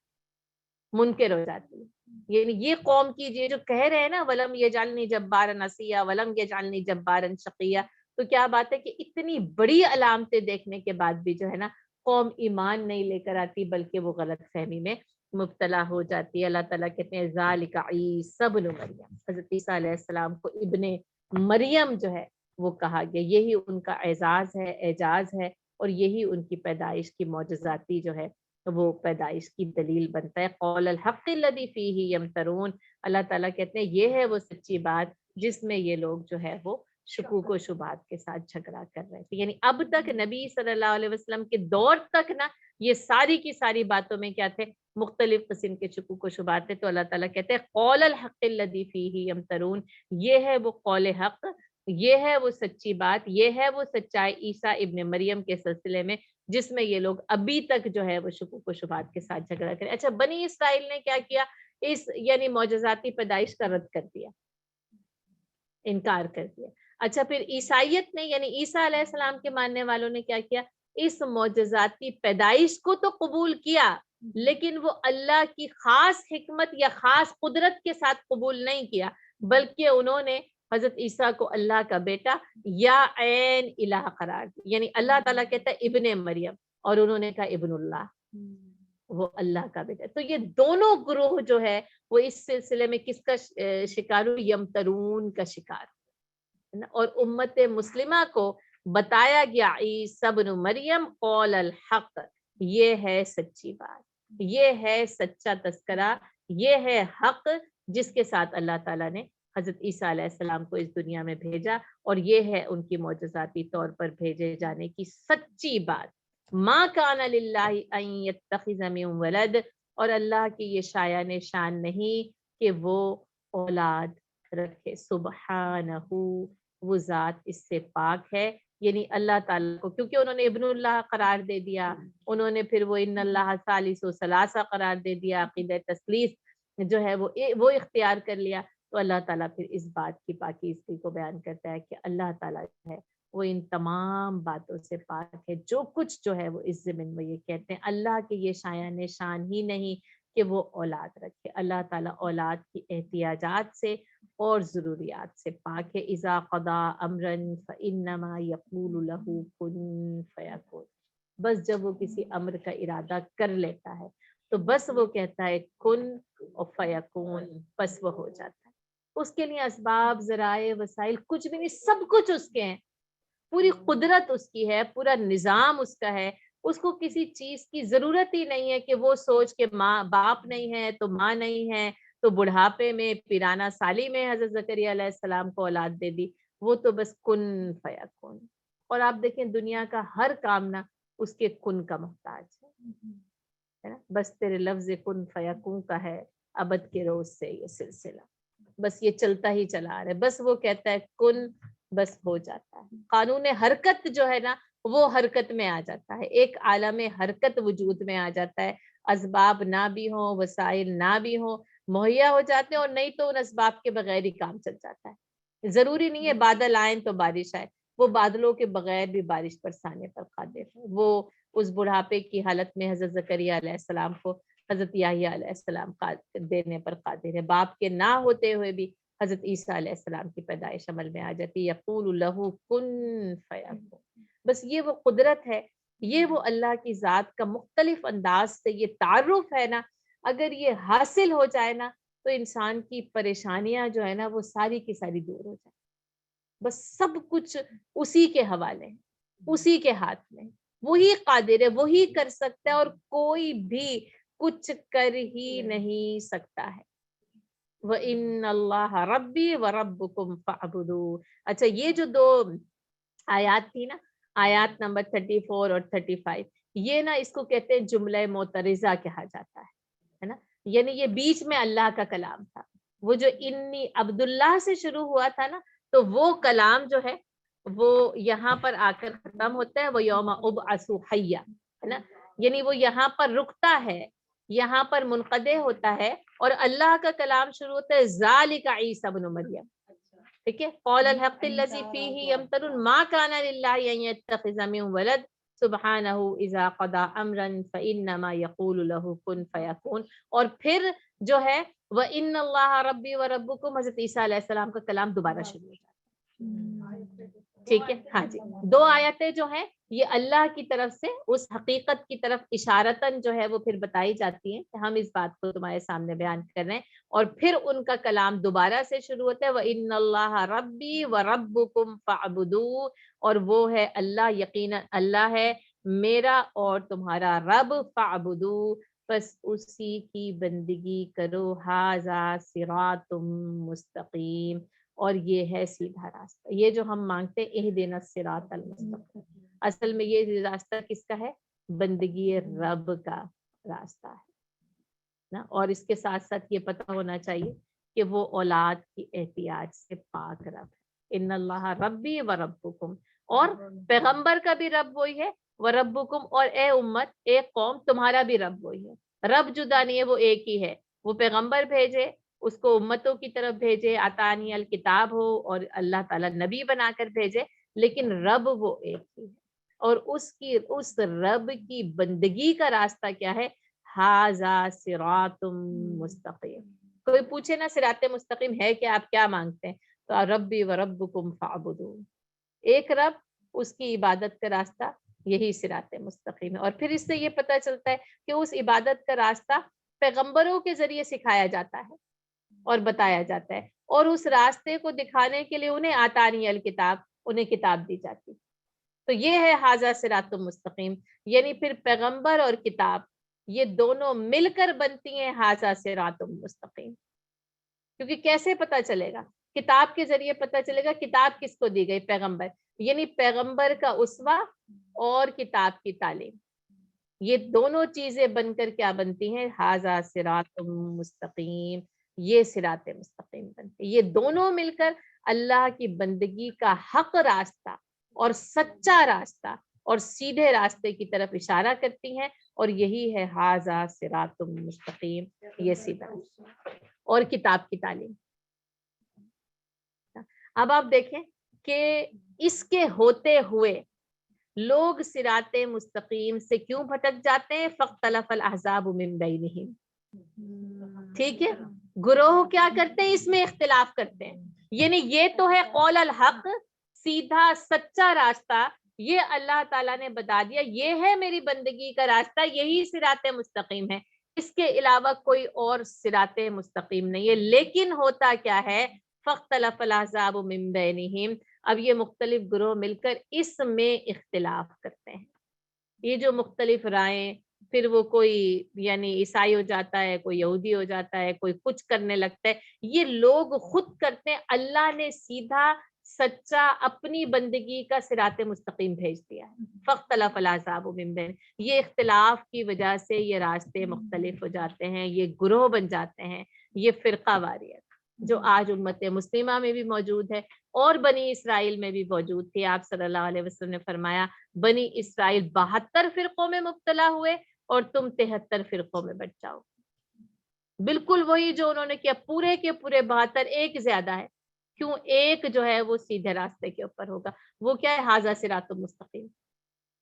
منکر ہو جاتی ہے. یعنی یہ قوم کی یہ جو کہہ رہے ہیں نا ولم یجعلنی جبارا عصیا ولم یجعلنی جبارا شقیا، تو کیا بات ہے کہ اتنی بڑی علامتیں دیکھنے کے بعد بھی جو ہے نا قوم ایمان نہیں لے کر آتی، بلکہ وہ غلط فہمی میں مبتلا ہو جاتی ہے. اللہ تعالیٰ کہتے ہیں ذالک عیسی ابن مریم، حضرت عیسیٰ علیہ السلام کو ابن مریم جو ہے وہ کہا گیا. یہی ان کا اعزاز ہے، اعجاز ہے، اور یہی ان کی پیدائش کی معجزاتی جو ہے وہ پیدائش کی دلیل بنتا ہے. قول الحق الذی فیہ یمترون، اللہ تعالیٰ کہتے ہیں یہ ہے وہ سچی بات جس میں یہ لوگ جو ہے وہ شکوک و شبہات کے ساتھ جھگڑا کر رہے تھے. یعنی اب تک نبی صلی اللہ علیہ وسلم کے دور تک نا یہ ساری کی ساری باتوں میں کیا تھے؟ مختلف قسم کے شکوک و شبہات تھے. تو اللہ تعالیٰ کہتے ہیں قول الحق الذی فیہ یمترون، یہ ہے وہ قول حق، یہ ہے وہ سچی بات، یہ ہے وہ سچائی عیسیٰ ابن مریم کے سلسلے میں جس میں یہ لوگ ابھی تک جو ہے وہ شکوک و شبہات کے ساتھ جھگڑا کریں. اچھا، بنی اسرائیل نے کیا کیا؟ اس یعنی معجزاتی پیدائش کا رد کر دیا، انکار کر دیا. اچھا، پھر عیسائیت نے یعنی عیسیٰ علیہ السلام کے ماننے والوں نے کیا کیا؟ اس معجزاتی پیدائش کو تو قبول کیا، لیکن وہ اللہ کی خاص حکمت یا خاص قدرت کے ساتھ قبول نہیں کیا، بلکہ انہوں نے حضرت عیسیٰ کو اللہ کا بیٹا یا عین الہ قرار دیا. یعنی اللہ تعالیٰ کہتا ہے ابن مریم، اور انہوں نے کہا ابن اللہ، وہ اللہ کا بیٹا. تو یہ دونوں گروہ جو ہے وہ اس سلسلے میں کس کا شکار ہوئے؟ یمترون کا شکار. اور امت مسلمہ کو بتایا گیا عیسیٰ ابن مریم قول الحق، یہ ہے سچی بات، یہ ہے سچا تذکرہ، یہ ہے حق جس کے ساتھ اللہ تعالیٰ نے حضرت عیسیٰ علیہ السلام کو اس دنیا میں بھیجا، اور یہ ہے ان کی معجزاتی طور پر بھیجے جانے کی سچی بات. ما کان للہ ان یتخذ من ولد، اور اللہ کی یہ شایان شان نہیں کہ وہ اولاد رکھے. سبحانہ، وہ ذات اس سے پاک ہے. یعنی اللہ تعالیٰ کو کیونکہ انہوں نے ابن اللہ قرار دے دیا، انہوں نے پھر وہ ان اللہ ثالث و ثلاثہ قرار دے دیا، عقیدہ تثلیث جو ہے وہ اختیار کر لیا. تو اللہ تعالیٰ پھر اس بات کی پاکیزگی کو بیان کرتا ہے کہ اللہ تعالیٰ جو ہے وہ ان تمام باتوں سے پاک ہے. جو کچھ جو ہے وہ اس زمین میں یہ کہتے ہیں اللہ کے یہ شایان شان ہی نہیں کہ وہ اولاد رکھے. اللہ تعالیٰ اولاد کی احتیاجات سے اور ضروریات سے پاک ہے. اذا قضا امرا فانما یقول له کن فیکون، بس جب وہ کسی امر کا ارادہ کر لیتا ہے تو بس وہ کہتا ہے کن اور فیکون، بس وہ ہو جاتا ہے. اس کے لیے اسباب، ذرائع، وسائل کچھ بھی نہیں، سب کچھ اس کے ہیں. پوری قدرت اس کی ہے، پورا نظام اس کا ہے. اس کو کسی چیز کی ضرورت ہی نہیں ہے کہ وہ سوچ کے ماں باپ نہیں ہے تو ماں نہیں ہے تو بڑھاپے میں پیرانا سالی میں حضرت زکریا علیہ السلام کو اولاد دے دی. وہ تو بس کن فیکون. اور آپ دیکھیں دنیا کا ہر کام نا اس کے کن کا محتاج ہے نا. بس تیرے لفظ کن فیکون کا ہے ابد کے روز سے یہ سلسلہ، بس یہ چلتا ہی چلا آ رہا ہے. بس وہ کہتا ہے کن، بس ہو جاتا ہے. قانون حرکت جو ہے نا وہ حرکت میں آ جاتا ہے، ایک عالم حرکت وجود میں آ جاتا ہے. اسباب نہ بھی ہوں، وسائل نہ بھی ہوں، مہیا ہو جاتے ہیں، اور نہیں تو ان اسباب کے بغیر ہی کام چل جاتا ہے. ضروری نہیں ہے بادل آئیں تو بارش آئے، وہ بادلوں کے بغیر بھی بارش برسانے پر قادر ہے. وہ اس بڑھاپے کی حالت میں حضرت زکریا علیہ السلام کو حضرت یحییٰ علیہ السلام دینے پر قادر ہے. باپ کے نہ ہوتے ہوئے بھی حضرت عیسیٰ علیہ السلام کی پیدائش عمل میں آ جاتی. یقول لہ کن فیکون. بس یہ وہ قدرت ہے، یہ وہ اللہ کی ذات کا مختلف انداز سے یہ تعارف ہے نا. اگر یہ حاصل ہو جائے نا تو انسان کی پریشانیاں جو ہے نا وہ ساری کی ساری دور ہو جائیں. بس سب کچھ اسی کے حوالے ہیں، اسی کے ہاتھ میں. وہی قادر ہے، وہی کر سکتا ہے، اور کوئی بھی کچھ کر ہی نہیں سکتا ہے. وَإِنَّ اللَّهَ رَبِّي وَرَبُّكُمْ فَاعْبُدُوهُ. اچھا، یہ جو دو آیات تھی نا، آیات نمبر 34 اور 35، یہ نا اس کو کہتے ہیں جملہ معترضہ کہا جاتا ہے نا. یعنی یہ بیچ میں اللہ کا کلام تھا. وہ جو انی عبداللہ سے شروع ہوا تھا نا، تو وہ کلام جو ہے وہ یہاں پر آ کر ختم ہوتا ہے. وہ یوم ابعث حیا ہے نا، یعنی وہ یہاں پر رکتا ہے، یہاں پر منقطع ہوتا ہے، اور اللہ کا کلام شروع ہوتا ہے ذالک عیسیٰ ابن مریم. ٹھیک ہے، قول الحق الذی فیہ یمترون ما کان للہ ان یتخذ من ولد سبحانہ اذا قضى امرا فانما یقول له کن فیکون. اور پھر جو ہے وَإِنَّ اللَّهَ رَبِّي وَرَبُّكُمْ، حضرت عیسیٰ علیہ السلام کا کلام دوبارہ شروع ہو جاتا ہے. ٹھیک ہے ہاں جی، دو آیتیں جو ہیں یہ اللہ کی طرف سے اس حقیقت کی طرف اشارتاً جو ہے وہ پھر بتائی جاتی ہیں کہ ہم اس بات کو تمہارے سامنے بیان کر رہے ہیں، اور پھر ان کا کلام دوبارہ سے شروع ہوتا ہے وَإِنَّ اللَّهَ رَبِّي وَرَبُّكُمْ فَاعْبُدُوهُ، اور وہ ہے اللہ، یقینا اللہ ہے میرا اور تمہارا رب، فَاعْبُدُوهُ بس اسی کی بندگی کرو، ھذا صراط مستقیم، اور یہ ہے سیدھا راستہ۔ یہ جو ہم مانگتے ہیں اہدنا الصراط المستقیم، اصل میں یہ راستہ کس کا ہے؟ بندگی رب کا راستہ ہے نا۔ اور اس کے ساتھ ساتھ یہ پتہ ہونا چاہیے کہ وہ اولاد کی احتیاج سے پاک رب ہے۔ ان اللہ ربی و ربکم، اور پیغمبر کا بھی رب وہی ہے، و ربکم، اور اے امت، اے قوم، تمہارا بھی رب وہی ہے۔ رب جدا نہیں ہے، وہ ایک ہی ہے۔ وہ پیغمبر بھیجے، اس کو امتوں کی طرف بھیجے، آتانی الکتاب ہو، اور اللہ تعالیٰ نبی بنا کر بھیجے، لیکن رب وہ ایک ہی ہے۔ اور اس رب کی بندگی کا راستہ کیا ہے؟ ھذا صراط مستقیم۔ کوئی پوچھے نا صراط مستقیم ہے کیا، آپ کیا مانگتے ہیں؟ تو ربی و ربکم فاعبدوا، ایک رب، اس کی عبادت کا راستہ، یہی صراط مستقیم ہے۔ اور پھر اس سے یہ پتہ چلتا ہے کہ اس عبادت کا راستہ پیغمبروں کے ذریعے سکھایا جاتا ہے اور بتایا جاتا ہے، اور اس راستے کو دکھانے کے لیے انہیں آتانی الکتاب، انہیں کتاب دی جاتی۔ تو یہ ہے ھذا صراط مستقیم، یعنی پھر پیغمبر اور کتاب یہ دونوں مل کر بنتی ہیں ھذا صراط مستقیم۔ کیونکہ کیسے پتہ چلے گا؟ کتاب کے ذریعے پتہ چلے گا۔ کتاب کس کو دی گئی؟ پیغمبر، یعنی پیغمبر کا اسوہ اور کتاب کی تعلیم، یہ دونوں چیزیں بن کر کیا بنتی ہیں؟ ھذا صراط مستقیم، یہ صراط مستقیم بنتے ہیں۔ یہ دونوں مل کر اللہ کی بندگی کا حق راستہ اور سچا راستہ اور سیدھے راستے کی طرف اشارہ کرتی ہیں، اور یہی ہے ھذا صراط مستقیم، یہ سیدھا راستہ اور کتاب کی تعلیم۔ اب آپ دیکھیں کہ اس کے ہوتے ہوئے لوگ صراط مستقیم سے کیوں بھٹک جاتے ہیں؟ فاختلف الاحزاب من بینہم، ٹھیک ہے، گروہ کیا کرتے ہیں؟ اس میں اختلاف کرتے ہیں، یعنی یہ تو ہے قول الحق، سیدھا سچا راستہ، یہ اللہ تعالیٰ نے بتا دیا یہ ہے میری بندگی کا راستہ، یہی صراط مستقیم ہے، اس کے علاوہ کوئی اور صراط مستقیم نہیں ہے۔ لیکن ہوتا کیا ہے؟ فاختلف الاحزاب من بینہم، اب یہ مختلف گروہ مل کر اس میں اختلاف کرتے ہیں۔ یہ جو مختلف رائیں، پھر وہ کوئی یعنی عیسائی ہو جاتا ہے، کوئی یہودی ہو جاتا ہے، کوئی کچھ کرنے لگتا ہے، یہ لوگ خود کرتے ہیں۔ اللہ نے سیدھا سچا اپنی بندگی کا صراط مستقیم بھیج دیا ہے۔ فاختلف الاحزاب من بین، یہ اختلاف کی وجہ سے یہ راستے مختلف ہو جاتے ہیں، یہ گروہ بن جاتے ہیں، یہ فرقہ واریت جو آج امت مسلمہ میں بھی موجود ہے اور بنی اسرائیل میں بھی موجود تھی۔ آپ صلی اللہ علیہ وسلم نے فرمایا بنی اسرائیل 72 فرقوں میں مبتلا ہوئے اور تم 73 فرقوں میں بٹ جاؤ۔ بالکل وہی جو انہوں نے کیا، پورے کے پورے 72، ایک زیادہ ہے، کیوں؟ ایک جو ہے وہ سیدھے راستے کے اوپر ہوگا، وہ کیا ہے؟ ھذا صراط مستقیم،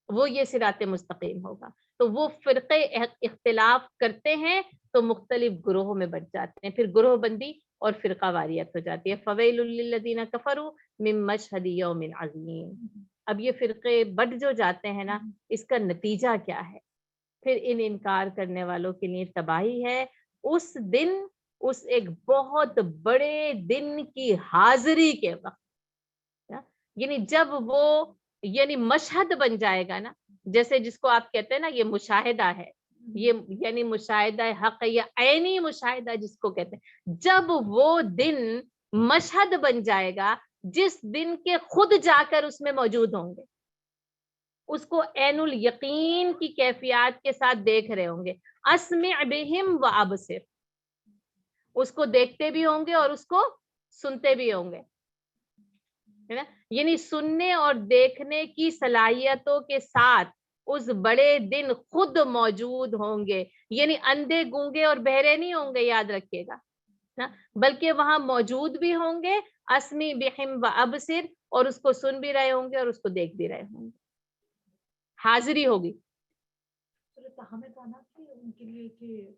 وہ یہ صراط مستقیم ہوگا۔ تو وہ فرقے اختلاف کرتے ہیں تو مختلف گروہوں میں بٹ جاتے ہیں، پھر گروہ بندی اور فرقہ واریت ہو جاتی ہے۔ فویل للذین کفروا من مشہد یوم عظیم۔ اب یہ فرقے بٹ جو جاتے ہیں نا، اس کا نتیجہ کیا ہے؟ پھر ان انکار کرنے والوں کے لیے تباہی ہے اس دن، اس ایک بہت بڑے دن کی حاضری کے وقت، یعنی جب وہ یعنی مشہد بن جائے گا نا، جیسے جس کو آپ کہتے ہیں نا یہ مشاہدہ ہے، یہ یعنی مشاہدہ حق ہے یا عینی مشاہدہ جس کو کہتے ہیں، جب وہ دن مشہد بن جائے گا، جس دن کے خود جا کر اس میں موجود ہوں گے، اس کو عین الیقین کی کیفیات کے ساتھ دیکھ رہے ہوں گے، اسمع بہم و ابصر، اس کو دیکھتے بھی ہوں گے اور اس کو سنتے بھی ہوں گے، ہے نا، یعنی سننے اور دیکھنے کی صلاحیتوں کے ساتھ اس بڑے دن خود موجود ہوں گے، یعنی اندھے گونگے اور بہرے نہیں ہوں گے، یاد رکھیے گا نا، بلکہ وہاں موجود بھی ہوں گے، اسمی بہم و ابصر، اور اس کو سن بھی رہے ہوں گے اور اس کو دیکھ بھی رہے ہوں گے، حاضری ہوگی۔ ہمیں کہا نا کہ ان کے لیے کہ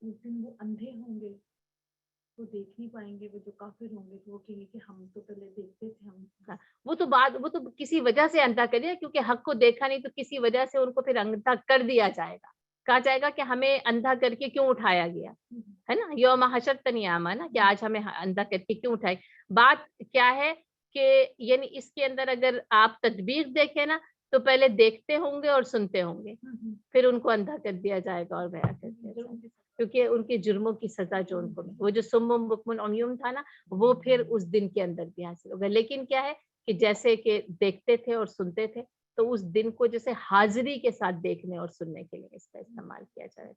اس دن وہ اندھے ہوں گے وہ دیکھ نہیں پائیں گے، وہ جو کافر ہوں گے تو وہ کہیں گے کہ ہم تو پہلے دیکھتے تھے، ہم وہ تو کسی وجہ سے اندھا کر دیا، کیونکہ حق کو دیکھا نہیں تو کسی وجہ سے ان کو پھر اندھا کر دیا جائے گا. کہا جائے گا کہ ہمیں اندھا کر کے کیوں اٹھایا گیا ہے نا، یوم حشر تنیاما نا، کہ آج ہمیں اندھا کر کے کیوں اٹھائے. بات کیا ہے کہ یعنی اس کے اندر اگر آپ تطبیق دیکھیں نا تو پہلے دیکھتے ہوں گے اور سنتے ہوں گے، پھر ان کو اندھا کر دیا جائے گا اور بیان کر دیا جائے گا، کیونکہ ان کے جرموں کی سزا جو ان کو وہ جو سم بکم عمیون تھا نا وہ پھر اس دن کے اندر بھی حاصل ہوگا. لیکن کیا ہے کہ جیسے کہ دیکھتے تھے اور سنتے تھے تو اس دن کو جیسے حاضری کے ساتھ دیکھنے اور سننے کے لیے اس کا استعمال کیا جائے.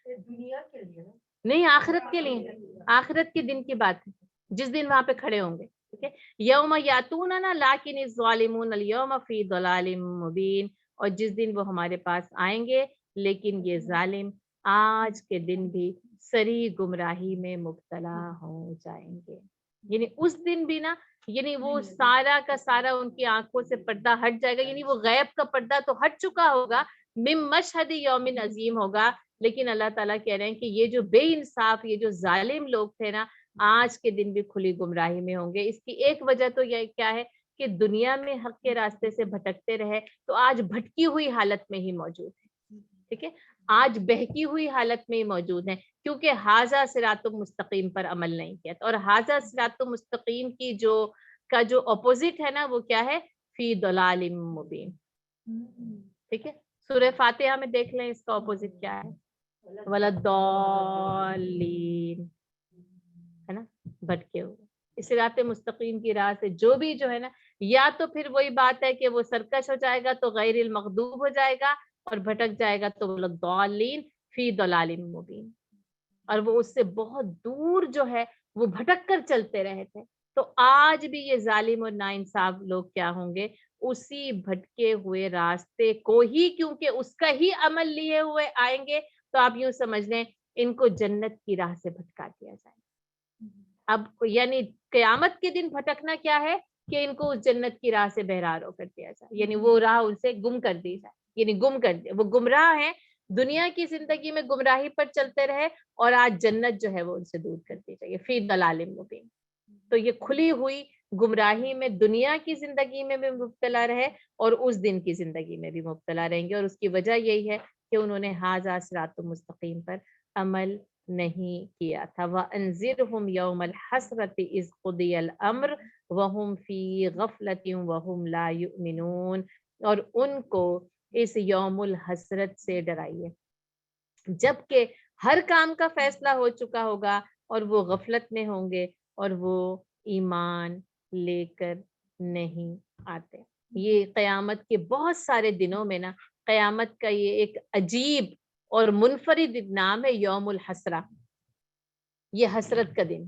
دنیا کے لیے نہیں، آخرت کے لیے، آخرت کے دن کی بات ہے جس دن وہاں پہ کھڑے ہوں گے. ٹھیک ہے، یوم یاتوننا لیکن الظالمون الیوم فی ضلال مبین، اور جس دن وہ ہمارے پاس آئیں گے لیکن یہ ظالم آج کے دن بھی سری گمراہی میں مبتلا ہو جائیں گے. یعنی اس دن بھی نا، یعنی وہ سارا کا سارا ان کی آنکھوں سے پردہ ہٹ جائے گا، یعنی وہ غیب کا پردہ تو ہٹ چکا ہوگا، من مشہد یوم عظیم ہوگا. لیکن اللہ تعالیٰ کہہ رہے ہیں کہ یہ جو بے انصاف، یہ جو ظالم لوگ تھے نا، آج کے دن بھی کھلی گمراہی میں ہوں گے. اس کی ایک وجہ تو یہ کیا ہے کہ دنیا میں حق کے راستے سے بھٹکتے رہے تو آج بھٹکی ہوئی حالت میں ہی موجود ہے. ٹھیک ہے، آج بہکی ہوئی حالت میں ہی موجود ہیں، کیونکہ ھذا صراط مستقیم پر عمل نہیں کیا. اور ھذا صراط مستقیم کی جو اپوزٹ ہے نا وہ کیا ہے، فی ضلال مبین. ٹھیک ہے، سورہ فاتحہ میں دیکھ لیں اس کا اپوزٹ کیا ہے، ولضالین، ہے نا، بھٹکے ہوئے. اس صراط مستقیم کی راہ سے جو ہے نا، یا تو پھر وہی بات ہے کہ وہ سرکش ہو جائے گا تو غیر المغضوب ہو جائے گا، اور بھٹک جائے گا تو ولضالین فی ضلال مبین. اور وہ اس سے بہت دور جو ہے وہ بھٹک کر چلتے رہے تھے. تو آج بھی یہ ظالم اور ناانصاف لوگ کیا ہوں گے، اسی بھٹکے ہوئے راستے کو ہی، کیونکہ اس کا ہی عمل لیے ہوئے آئیں گے. تو آپ یوں سمجھ لیں ان کو جنت کی راہ سے بھٹکا دیا جائے. اب یعنی قیامت کے دن بھٹکنا کیا ہے کہ ان کو اس جنت کی راہ سے بہرارو کر دیا جائے، یعنی وہ راہ ان سے گم کر دی جائے، یعنی گم کر دیا. وہ گمراہ ہیں، دنیا کی زندگی میں گمراہی پر چلتے رہے، اور آج جنت جو ہے وہ ان سے دور کر دی جائے فی ضلال مبین. تو یہ کھلی ہوئی گمراہی میں دنیا کی زندگی میں بھی مبتلا رہے اور اس دن کی زندگی میں بھی مبتلا رہیں گے. اور اس کی وجہ یہی ہے کہ انہوں نے ھذا صراط مستقیم پر عمل نہیں کیا تھا. وَأَنذِرْهُمْ يَوْمَ الْحَسْرَةِ إِذْ قُضِيَ الْأَمْرُ وَهُمْ فِي غَفْلَةٍ وَهُمْ لَا يُؤْمِنُونَ. اور ان کو اس یوم الحسرت سے ڈرائیے جبکہ ہر کام کا فیصلہ ہو چکا ہوگا اور وہ غفلت میں ہوں گے اور وہ ایمان لے کر نہیں آتے. یہ قیامت کے بہت سارے دنوں میں نا، قیامت کا یہ ایک عجیب اور منفرد نام ہے یوم الحسرہ، یہ حسرت کا دن.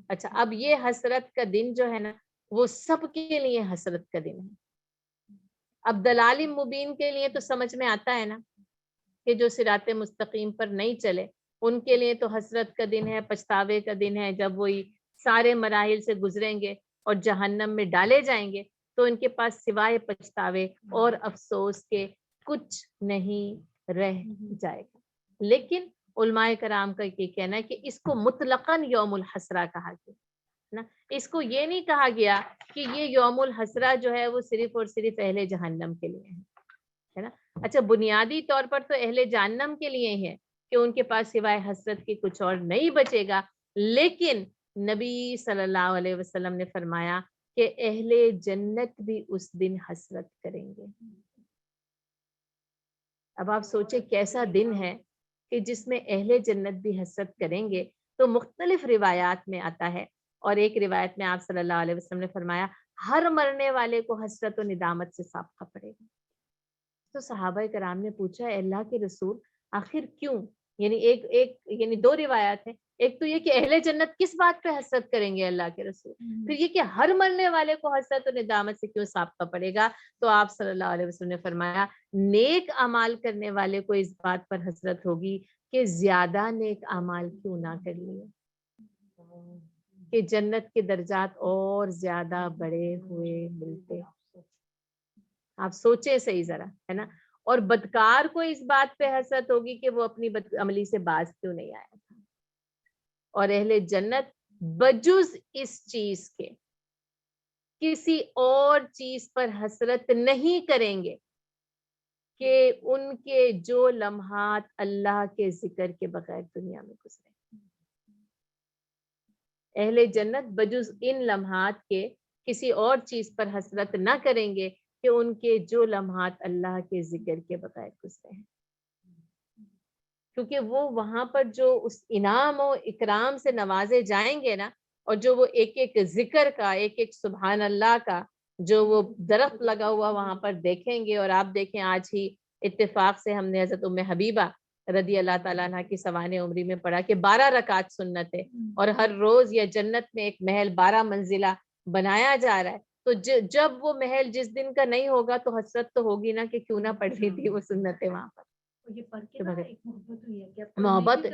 اچھا، اب یہ حسرت کا دن جو ہے نا وہ سب کے لیے حسرت کا دن ہے. اب دلال مبین کے لیے تو سمجھ میں آتا ہے نا کہ جو صراط مستقیم پر نہیں چلے ان کے لیے تو حسرت کا دن ہے، پچھتاوے کا دن ہے. جب وہی سارے مراحل سے گزریں گے اور جہنم میں ڈالے جائیں گے تو ان کے پاس سوائے پچھتاوے اور افسوس کے کچھ نہیں رہ جائے گا. لیکن علماء کرام کا یہ کہنا ہے کہ اس کو مطلقاً یوم الحسرہ کہا گیا نا، اس کو یہ نہیں کہا گیا کہ یہ یوم الحسرہ جو ہے وہ صرف اور صرف اہل جہنم کے لیے ہے نا. اچھا، بنیادی طور پر تو اہل جہنم کے لیے ہے کہ ان کے پاس سوائے حسرت کے کچھ اور نہیں بچے گا. لیکن نبی صلی اللہ علیہ وسلم نے فرمایا کہ اہل جنت بھی اس دن حسرت کریں گے. اب آپ سوچیں کیسا دن ہے کہ جس میں اہل جنت بھی حسرت کریں گے. تو مختلف روایات میں آتا ہے، اور ایک روایت میں آپ صلی اللہ علیہ وسلم نے فرمایا ہر مرنے والے کو حسرت و ندامت سے سابقہ پڑے گا. تو صحابہ کرام نے پوچھا اے اللہ کے رسول آخر کیوں؟ یعنی دو روایات ہیں، ایک تو یہ کہ اہل جنت کس بات پہ حسرت کریں گے اللہ کے رسول، پھر یہ کہ ہر مرنے والے کو حسرت و ندامت سے کیوں سابقہ پڑے گا. تو آپ صلی اللہ علیہ وسلم نے فرمایا نیک اعمال کرنے والے کو اس بات پر حسرت ہوگی کہ زیادہ نیک اعمال کیوں نہ کر لیے، کہ جنت کے درجات اور زیادہ بڑے ہوئے ملتے. آپ سوچیں صحیح ذرا، ہے نا. اور بدکار کو اس بات پہ حسرت ہوگی کہ وہ اپنی بد عملی سے باز کیوں نہیں آیا تھا. اور اہل جنت بجز اس چیز کے کسی اور چیز پر حسرت نہیں کریں گے کہ ان کے جو لمحات اللہ کے ذکر کے بغیر دنیا میں گزرے. اہل جنت بجز ان لمحات کے کسی اور چیز پر حسرت نہ کریں گے کہ ان کے جو لمحات اللہ کے ذکر کے بغیر گزرے ہیں، کیونکہ وہ وہاں پر جو اس انعام و اکرام سے نوازے جائیں گے نا، اور جو وہ ایک ایک ذکر کا، ایک ایک سبحان اللہ کا جو وہ درخت لگا ہوا وہاں پر دیکھیں گے. اور آپ دیکھیں آج ہی اتفاق سے ہم نے حضرت ام حبیبہ رضی اللہ تعالیٰ عنہ کی سوانح عمری میں پڑھا کہ 12 رکعت سنت ہے، اور ہر روز یا جنت میں ایک محل 12 منزلہ بنایا جا رہا ہے. تو جب وہ محل جس دن کا نہیں ہوگا تو حسرت تو ہوگی نا کہ کیوں نہ پڑھ رہی تھی وہ سنتیں وہاں پر. یہ پڑھ کے نا ایک محبت ہوئی ہے کہ اب محبت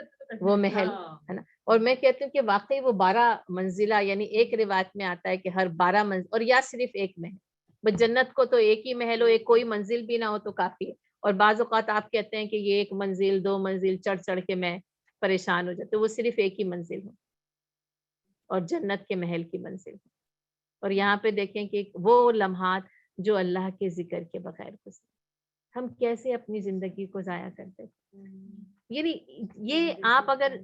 وہ محل ہے نا. اور میں کہتی ہوں کہ واقعی وہ 12 منزلہ، یعنی ایک روایت میں آتا ہے کہ ہر 12 منزل، اور یا صرف ایک محل، بس جنت کو تو ایک ہی محل ہو، ایک کوئی منزل بھی نہ ہو تو کافی ہے. اور بعض اوقات آپ کہتے ہیں کہ یہ ایک منزل 2 منزل چڑھ چڑھ کے میں پریشان ہو جاتے، وہ صرف ایک ہی منزل ہو اور جنت کے محل کی منزل ہو. اور یہاں پہ دیکھیں کہ وہ لمحات جو اللہ کے ذکر کے بغیر گزرے، ہم کیسے اپنی زندگی کو ضائع کرتے ہیں. یعنی یہ آپ اگر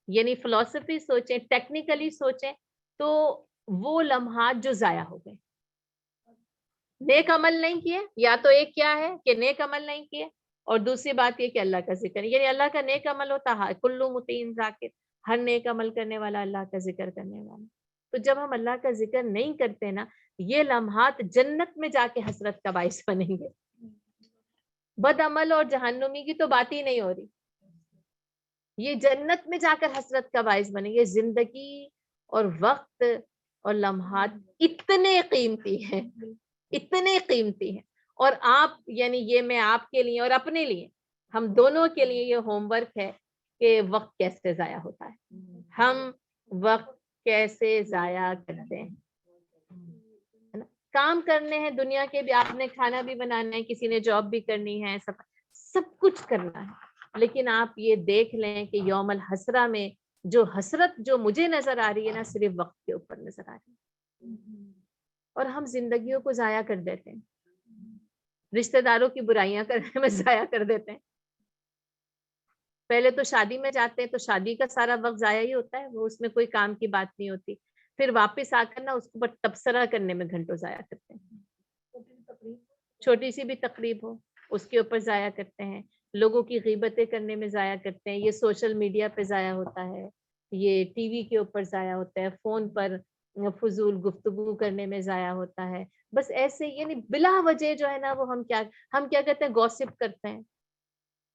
یعنی فلسفی سوچیں، ٹیکنیکلی سوچیں تو وہ لمحات جو ضائع ہو گئے، نیک عمل نہیں کیے، یا تو ایک کیا ہے کہ نیک عمل نہیں کیے، اور دوسری بات یہ کہ اللہ کا ذکر، یعنی اللہ کا نیک عمل ہوتا ہے کلو متین ذاکر، ہر نیک عمل کرنے والا اللہ کا ذکر کرنے والا. تو جب ہم اللہ کا ذکر نہیں کرتے نا، یہ لمحات جنت میں جا کے حسرت کا باعث بنیں گے. بد عمل اور جہنمی کی تو بات ہی نہیں ہو رہی، یہ جنت میں جا کر حسرت کا باعث بنیں گے. زندگی اور وقت اور لمحات اتنے قیمتی ہیں، اتنے قیمتی ہیں. اور آپ یعنی یہ میں آپ کے لیے اور اپنے لیے، ہم دونوں کے لیے یہ ہوم ورک ہے کہ وقت کیسے ضائع ہوتا ہے، ہم وقت کیسے ضائع کرتے ہیں. کام کرنے ہیں دنیا کے بھی، آپ نے کھانا بھی بنانا ہے، کسی نے جاب بھی کرنی ہے، سب کچھ کرنا ہے. لیکن آپ یہ دیکھ لیں کہ یوم الحسرہ میں جو حسرت جو مجھے نظر آ رہی ہے نا، صرف وقت کے اوپر نظر آ رہی ہے. اور ہم زندگیوں کو ضائع کر دیتے ہیں، رشتہ داروں کی برائیاں کرنے میں ضائع کر دیتے ہیں. پہلے تو شادی میں جاتے ہیں تو شادی کا سارا وقت ضائع ہی ہوتا ہے، وہ اس میں کوئی کام کی بات نہیں ہوتی. پھر واپس آ کر نا اس کو تبصرہ کرنے میں گھنٹوں ضائع کرتے ہیں. چھوٹی سی بھی تقریب ہو اس کے اوپر ضائع کرتے ہیں، لوگوں کی غیبتیں کرنے میں ضائع کرتے ہیں. یہ سوشل میڈیا پہ ضائع ہوتا ہے، یہ ٹی وی کے اوپر ضائع ہوتا ہے، فون پر فضول گفتگو کرنے میں ضائع ہوتا ہے. بس ایسے یعنی بلا وجہ جو ہے نا وہ ہم کیا کہتے ہیں، گوسپ کرتے ہیں،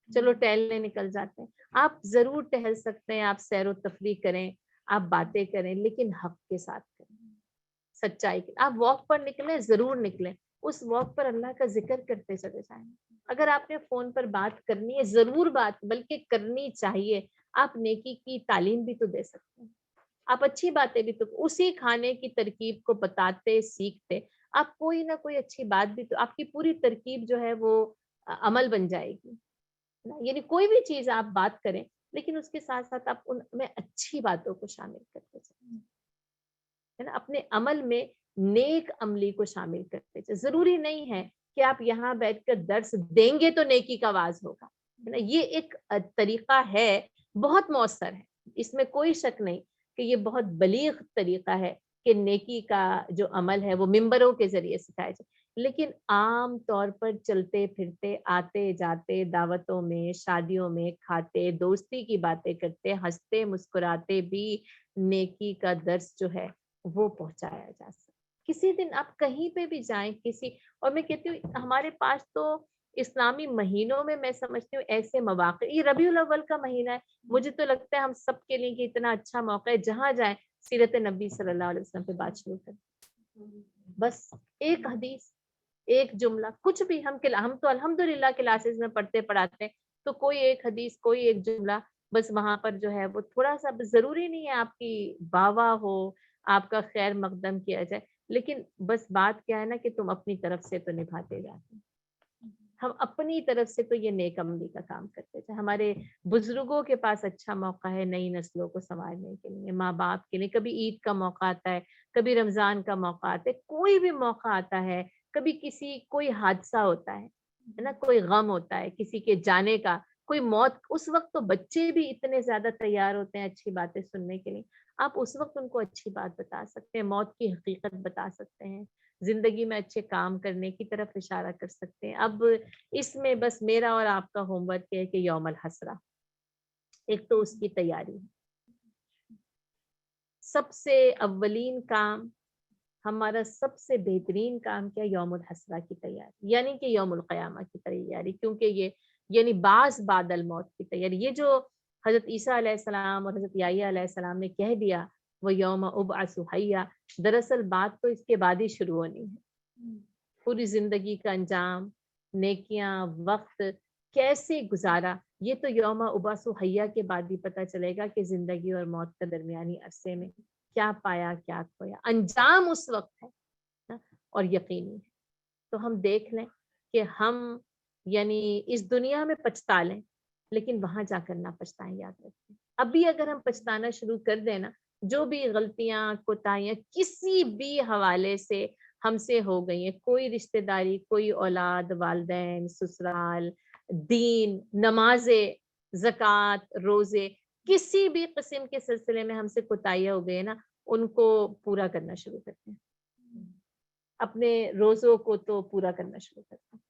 چلو ٹہلنے نکل جاتے ہیں. آپ ضرور ٹہل سکتے ہیں، آپ سیر و تفریح کریں، آپ باتیں کریں، لیکن حق کے ساتھ کریں، سچائی کے. آپ واک پر نکلیں، ضرور نکلیں، اس واک پر اللہ کا ذکر کرتے چلے جائیں. اگر آپ نے فون پر بات کرنی ہے، ضرور بات بلکہ کرنی چاہیے. آپ نیکی کی تعلیم بھی تو دے سکتے ہیں، آپ اچھی باتیں بھی تو، اسی کھانے کی ترکیب کو بتاتے سیکھتے آپ کوئی نہ کوئی اچھی بات بھی تو، آپ کی پوری ترکیب جو ہے وہ عمل بن جائے گی. یعنی کوئی بھی چیز آپ بات کریں، لیکن اس کے ساتھ ساتھ آپ ان میں اچھی باتوں کو شامل کرتے چلیں، ہے نا. اپنے عمل میں نیک عملی کو شامل کرتے چلیں. ضروری نہیں ہے کہ آپ یہاں بیٹھ کر درس دیں گے تو نیکی کا آواز ہوگا، ہے نا. یہ ایک طریقہ ہے، بہت مؤثر ہے، اس میں کوئی شک نہیں کہ یہ بہت بلیغ طریقہ ہے کہ نیکی کا جو عمل ہے وہ ممبروں کے ذریعے سکھایا جائے. لیکن عام طور پر چلتے پھرتے آتے جاتے دعوتوں میں، شادیوں میں کھاتے، دوستی کی باتیں کرتے، ہنستے مسکراتے بھی نیکی کا درس جو ہے وہ پہنچایا جا سکتا. کسی دن آپ کہیں پہ بھی جائیں اور میں کہتی ہوں ہمارے پاس تو اسلامی مہینوں میں سمجھتی ہوں ایسے مواقع، یہ ربیع الاول کا مہینہ ہے، مجھے تو لگتا ہے ہم سب کے لیے کہ اتنا اچھا موقع ہے، جہاں جائیں سیرت نبی صلی اللہ علیہ وسلم پہ بات شروع کریں. بس ایک حدیث، ایک جملہ، کچھ بھی. ہم تو الحمدللہ کلاسز میں پڑھتے پڑھاتے ہیں، تو کوئی ایک حدیث، کوئی ایک جملہ، بس وہاں پر جو ہے وہ تھوڑا سا، ضروری نہیں ہے آپ کی واہ ہو، آپ کا خیر مقدم کیا جائے، لیکن بس بات کیا ہے نا کہ تم اپنی طرف سے تو نبھاتے جاتے ہیں. ہم اپنی طرف سے تو یہ نیک عملی کا کام کرتے تھے. ہمارے بزرگوں کے پاس اچھا موقع ہے نئی نسلوں کو سنوارنے کے لیے، ماں باپ کے لیے. کبھی عید کا موقع آتا ہے، کبھی رمضان کا موقع آتا ہے، کوئی بھی موقع آتا ہے، کبھی کوئی حادثہ ہوتا ہے نا، کوئی غم ہوتا ہے کسی کے جانے کا، کوئی موت. اس وقت تو بچے بھی اتنے زیادہ تیار ہوتے ہیں اچھی باتیں سننے کے لیے. آپ اس وقت ان کو اچھی بات بتا سکتے ہیں، موت کی حقیقت بتا سکتے ہیں، زندگی میں اچھے کام کرنے کی طرف اشارہ کر سکتے ہیں. اب اس میں بس میرا اور آپ کا ہوم ورک ہے کہ یوم الحسرہ ایک تو اس کی تیاری ہے. سب سے اولین کام، ہمارا سب سے بہترین کام کیا؟ یوم الحسرہ کی تیاری، یعنی کہ یوم القیامہ کی تیاری. کیونکہ یہ یعنی بعد الموت کی تیاری. یہ جو حضرت عیسیٰ علیہ السلام اور حضرت یحییٰ علیہ السلام نے کہہ دیا وہ یوم ابعث حیا، دراصل بات تو اس کے بعد ہی شروع ہونی ہے. پوری زندگی کا انجام، نیکیاں، وقت کیسے گزارا، یہ تو یوم ابعث حیا کے بعد ہی پتہ چلے گا کہ زندگی اور موت کا درمیانی عرصے میں کیا پایا کیا کھویا. انجام اس وقت ہے نا، اور یقینی ہے. تو ہم دیکھ لیں کہ ہم یعنی اس دنیا میں پچھتا لیں لیکن وہاں جا کر نہ پچھتائیں. یاد رکھیں ابھی اگر ہم پچھتانا شروع کر دیں نا، جو بھی غلطیاں کوتاہیاں کسی بھی حوالے سے ہم سے ہو گئی ہیں، کوئی رشتہ داری، کوئی اولاد، والدین، سسرال، دین، نمازیں، زکوٰۃ، روزے، کسی بھی قسم کے سلسلے میں ہم سے کوتاہیاں ہو گئی نا، ان کو پورا کرنا شروع کرتے ہیں. اپنے روزوں کو تو پورا کرنا شروع کرتے ہیں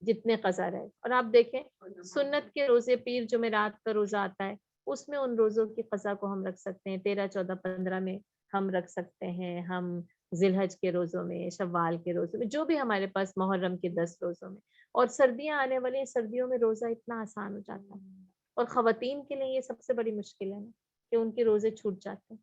جتنے قضا رہے. اور آپ دیکھیں سنت کے روزے، پیر جمعرات کا روزہ آتا ہے، اس میں ان روزوں کی قضا کو ہم رکھ سکتے ہیں. 13، 14، 15 میں ہم رکھ سکتے ہیں، ہم ذی الحج کے روزوں میں، شوال کے روزوں میں، جو بھی ہمارے پاس، محرم کے 10 روزوں میں. اور سردیاں آنے والی، سردیوں میں روزہ اتنا آسان ہو جاتا ہے. اور خواتین کے لیے یہ سب سے بڑی مشکل ہے نا کہ ان کے روزے چھوٹ جاتے ہیں.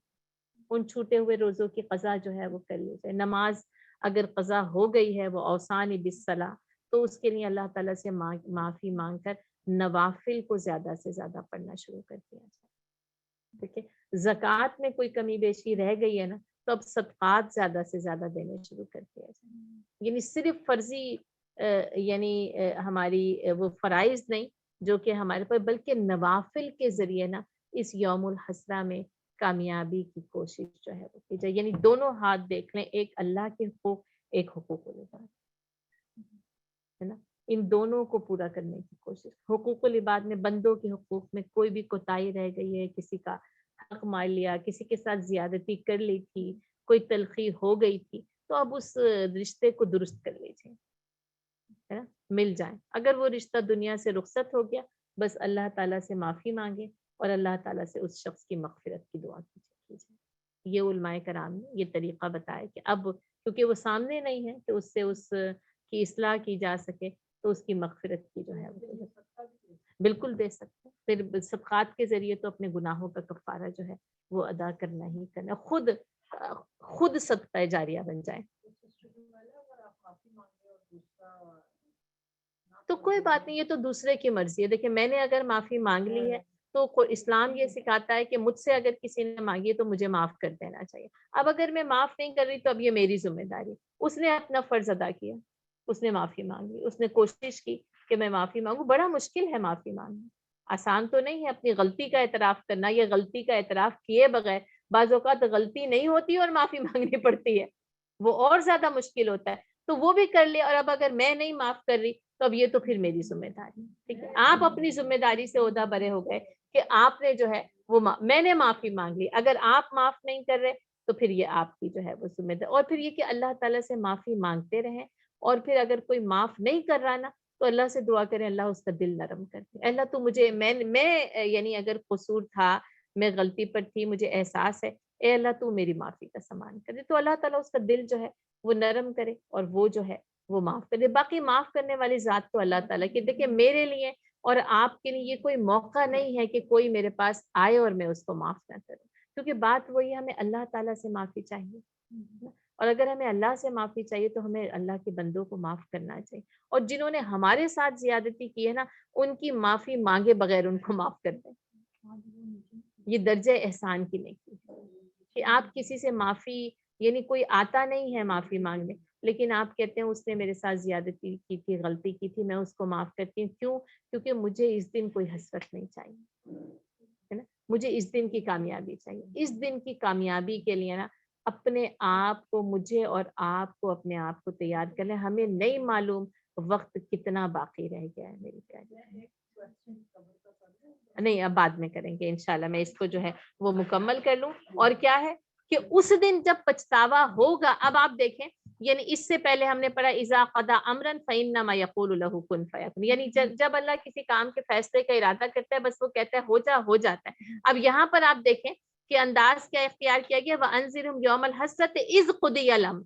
ان چھوٹے ہوئے روزوں کی قضا جو ہے وہ کر لی جائے. نماز اگر قضا ہو گئی ہے وہ اوسان بالصلاۃ، تو اس کے لیے اللہ تعالیٰ سے معافی مانگ کر نوافل کو زیادہ سے زیادہ پڑھنا شروع کر دیا جائے. ٹھیک ہے. زکوٰۃ میں کوئی کمی بیشی رہ گئی ہے نا، تو اب صدقات زیادہ سے زیادہ دینے شروع کر دیا جائے. یعنی صرف فرضی یعنی ہماری وہ فرائض نہیں جو کہ ہمارے پر، بلکہ نوافل کے ذریعے نا اس یوم الحسرہ میں کامیابی کی کوشش جو ہے وہ کی جائے. یعنی دونوں ہاتھ دیکھ لیں، ایک اللہ کے حقوق، ایک حقوق العباد ہے نا، ان دونوں کو پورا کرنے کی کوشش. حقوق العباد میں بندوں کے حقوق میں کوئی بھی کوتاہی رہ گئی ہے، کسی کا حق مار لیا، کسی کے ساتھ زیادتی کر لی تھی، کوئی تلخی ہو گئی تھی، تو اب اس رشتے کو درست کر لیجیے، ہے نا، مل جائیں. اگر وہ رشتہ دنیا سے رخصت ہو گیا، بس اللہ تعالیٰ سے معافی مانگے اور اللہ تعالیٰ سے اس شخص کی مغفرت کی دعا کیجیے. یہ علماء کرام نے یہ طریقہ بتایا کہ اب کیونکہ وہ سامنے نہیں ہے کہ اس سے اس کی اصلاح کی جا سکے، تو اس کی مغفرت کی جو ہے وہ بالکل دے سکتے ہیں. پھر صدقات کے ذریعے تو اپنے گناہوں کا کفارہ جو ہے وہ ادا کرنا ہی کرنا، خود صدقہ جاریہ بن جائے. تو کوئی بات نہیں، یہ تو دوسرے کی مرضی ہے. دیکھیں میں نے اگر معافی مانگ لی ہے تو اسلام یہ سکھاتا ہے کہ مجھ سے اگر کسی نے مانگی ہے تو مجھے معاف کر دینا چاہیے. اب اگر میں معاف نہیں کر رہی تو اب یہ میری ذمہ داری. اس نے اپنا فرض ادا کیا، اس نے معافی مانگ لی، اس نے کوشش کی کہ میں معافی مانگوں. بڑا مشکل ہے معافی مانگنا، آسان تو نہیں ہے اپنی غلطی کا اعتراف کرنا. یہ غلطی کا اعتراف کیے بغیر بعض اوقات غلطی نہیں ہوتی اور معافی مانگنی پڑتی ہے، وہ اور زیادہ مشکل ہوتا ہے. تو وہ بھی کر لیا، اور اب اگر میں نہیں معاف کر رہی تو اب یہ تو پھر میری ذمہ داری. ٹھیک ہے، آپ اپنی ذمہ داری سے عہدہ برے ہو گئے کہ آپ نے جو ہے وہ میں نے معافی مانگ لی. اگر آپ معاف نہیں کر رہے تو پھر یہ آپ کی جو ہے وہ ذمہ داری. اور پھر یہ کہ اللہ تعالیٰ سے معافی مانگتے رہیں، اور پھر اگر کوئی معاف نہیں کر رہا نا تو اللہ سے دعا کریں اللہ اس کا دل نرم کر دے. اللہ تو مجھے میں یعنی اگر قصور تھا، میں غلطی پر تھی، مجھے احساس ہے، اے اللہ تو میری معافی کا سامان کر دے. تو اللہ تعالیٰ اس کا دل جو ہے وہ نرم کرے اور وہ جو ہے وہ معاف کر دے. باقی معاف کرنے والی ذات تو اللہ تعالیٰ کی. دیکھیں میرے لیے اور آپ کے لیے یہ کوئی موقع نہیں ہے کہ کوئی میرے پاس آئے اور میں اس کو معاف نہ کروں، کیونکہ بات وہی، ہمیں اللہ تعالیٰ سے معافی چاہیے. اور اگر ہمیں اللہ سے معافی چاہیے تو ہمیں اللہ کے بندوں کو معاف کرنا چاہیے. اور جنہوں نے ہمارے ساتھ زیادتی کی ہے نا، ان کی معافی مانگے بغیر ان کو معاف کر دیں. یہ درجہ احسان کی نیکی ہے کہ آپ کسی سے معافی، یعنی کوئی آتا نہیں ہے معافی مانگنے، لیکن آپ کہتے ہیں اس نے میرے ساتھ زیادتی کی تھی، غلطی کی تھی، میں اس کو معاف کرتی ہوں. کیوں؟ کیونکہ مجھے اس دن کوئی حسرت نہیں چاہیے، ہے نا. مجھے اس دن کی کامیابی چاہیے. اس دن کی کامیابی کے لیے نا اپنے آپ کو، مجھے اور آپ کو اپنے آپ کو تیار کر لیں. ہمیں نہیں معلوم وقت کتنا باقی رہ گیا ہے. میری پیاری نہیں، اب بعد میں کریں گے انشاءاللہ. میں اس کو جو ہے وہ مکمل کر لوں. اور کیا ہے کہ اس دن جب پچھتاوا ہوگا، اب آپ دیکھیں یعنی اس سے پہلے ہم نے پڑھا اذا قضا امرا فانما یقول له کن فیکون، یعنی جب اللہ کسی کام کے فیصلے کا ارادہ کرتا ہے بس وہ کہتا ہے ہو جا، ہو جاتا ہے. اب یہاں پر آپ دیکھیں کہ انداز کیا اختیار کیا گیا، وانذرهم یوم الحسرۃ اذ قضی الامر،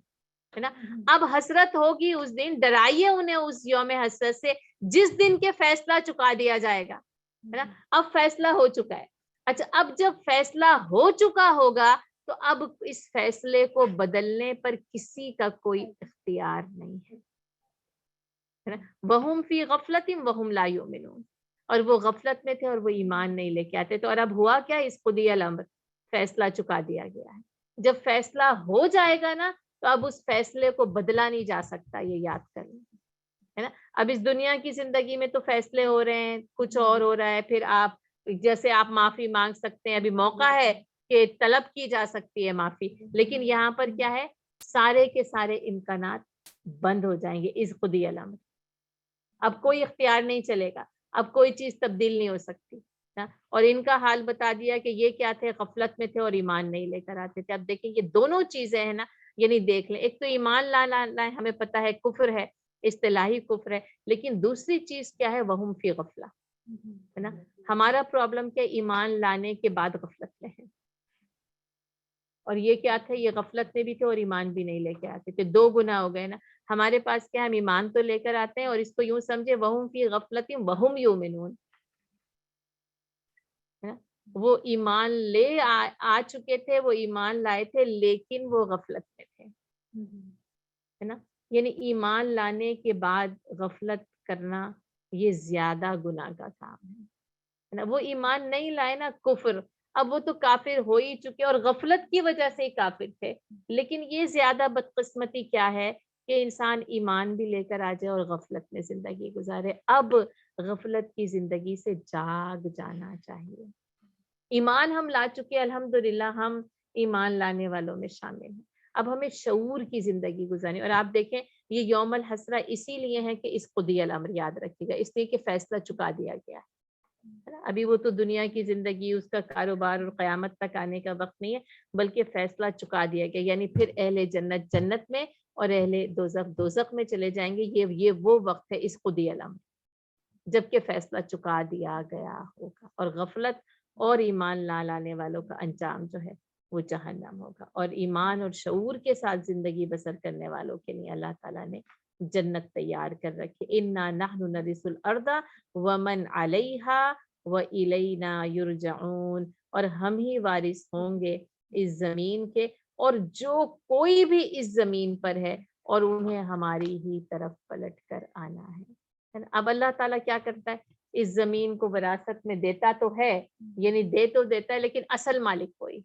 ہے نا. اب حسرت ہوگی اس دن، ڈرائیے انہیں اس یوم حسرت سے جس دن کے فیصلہ چکا دیا جائے گا، ہے نا. اب فیصلہ ہو چکا ہے. اچھا، اب جب فیصلہ ہو چکا ہوگا تو اب اس فیصلے کو بدلنے پر کسی کا کوئی اختیار نہیں ہے. وَهُمْ فِي غَفْلَةٍ وَهُمْ لَا يُؤْمِنُونَ، اور وہ غفلت میں تھے اور وہ ایمان نہیں لے کے آتے. تو اور اب ہوا کیا، اس قضی الامر، فیصلہ چکا دیا گیا ہے. جب فیصلہ ہو جائے گا نا تو اب اس فیصلے کو بدلا نہیں جا سکتا، یہ یاد کر لیں، ہے نا. اب اس دنیا کی زندگی میں تو فیصلے ہو رہے ہیں، کچھ اور ہو رہا ہے. پھر آپ جیسے آپ معافی مانگ سکتے ہیں، ابھی موقع ہے کہ طلب کی جا سکتی ہے معافی، لیکن یہاں پر کیا ہے، سارے کے سارے امکانات بند ہو جائیں گے اس قضی الامر. اب کوئی اختیار نہیں چلے گا، اب کوئی چیز تبدیل نہیں ہو سکتی. اور ان کا حال بتا دیا کہ یہ کیا تھے، غفلت میں تھے اور ایمان نہیں لے کر آتے تھے. اب دیکھیں یہ دونوں چیزیں ہیں نا، یعنی دیکھ لیں، ایک تو ایمان لانا ہمیں پتہ ہے کفر ہے، اصطلاحی کفر ہے، لیکن دوسری چیز کیا ہے، وہم فی غفلہ، ہے نا. ہمارا پرابلم کیا، ایمان لانے کے بعد غفلت میں ہے. اور یہ کیا تھے، یہ غفلت میں بھی تھے اور ایمان بھی نہیں لے کے آتے تھے. دو گناہ ہو گئے نا. ہمارے پاس کیا، ہم ایمان تو لے کر آتے ہیں اور اس کو یوں سمجھے وہم فی غفلت وہم یؤمنون، وہ ایمان لے آ چکے تھے، وہ ایمان لائے تھے لیکن وہ غفلت میں تھے، ہے نا. یعنی ایمان لانے کے بعد غفلت کرنا یہ زیادہ گناہ کا کام ہے نا. وہ ایمان نہیں لائے نا، کفر، اب وہ تو کافر ہو ہی چکے اور غفلت کی وجہ سے ہی کافر تھے. لیکن یہ زیادہ بدقسمتی کیا ہے کہ انسان ایمان بھی لے کر آ جائے اور غفلت میں زندگی گزارے. اب غفلت کی زندگی سے جاگ جانا چاہیے. ایمان ہم لا چکے، الحمدللہ ہم ایمان لانے والوں میں شامل ہیں. اب ہمیں شعور کی زندگی گزارنی. اور آپ دیکھیں یہ یوم الحسرہ اسی لیے ہے کہ اس قضی الامر یاد رکھیے گا، اس لیے کہ فیصلہ چکا دیا گیا ہے. ابھی وہ تو دنیا کی زندگی، اس کا کاروبار اور قیامت تک آنے کا وقت نہیں ہے، بلکہ فیصلہ چکا دیا گیا. یعنی پھر اہل جنت جنت میں اور اہل دوزخ دوزخ میں چلے جائیں گے. یہ وہ وقت ہے اس قضی الامر جبکہ فیصلہ چکا دیا گیا ہوگا. اور غفلت اور ایمان نہ لانے والوں کا انجام جو ہے وہ جہنم ہوگا. اور ایمان اور شعور کے ساتھ زندگی بسر کرنے والوں کے لیے اللہ تعالیٰ نے جنت تیار کر رکھی. انا نحن نرث الارض ومن علیہا والینا یرجعون، اور ہم ہی وارث ہوں گے اس زمین کے اور جو کوئی بھی اس زمین پر ہے، اور انہیں ہماری ہی طرف پلٹ کر آنا ہے. اب اللہ تعالیٰ کیا کرتا ہے، اس زمین کو وراثت میں دیتا تو ہے، یعنی دے تو دیتا ہے لیکن اصل مالک کوئی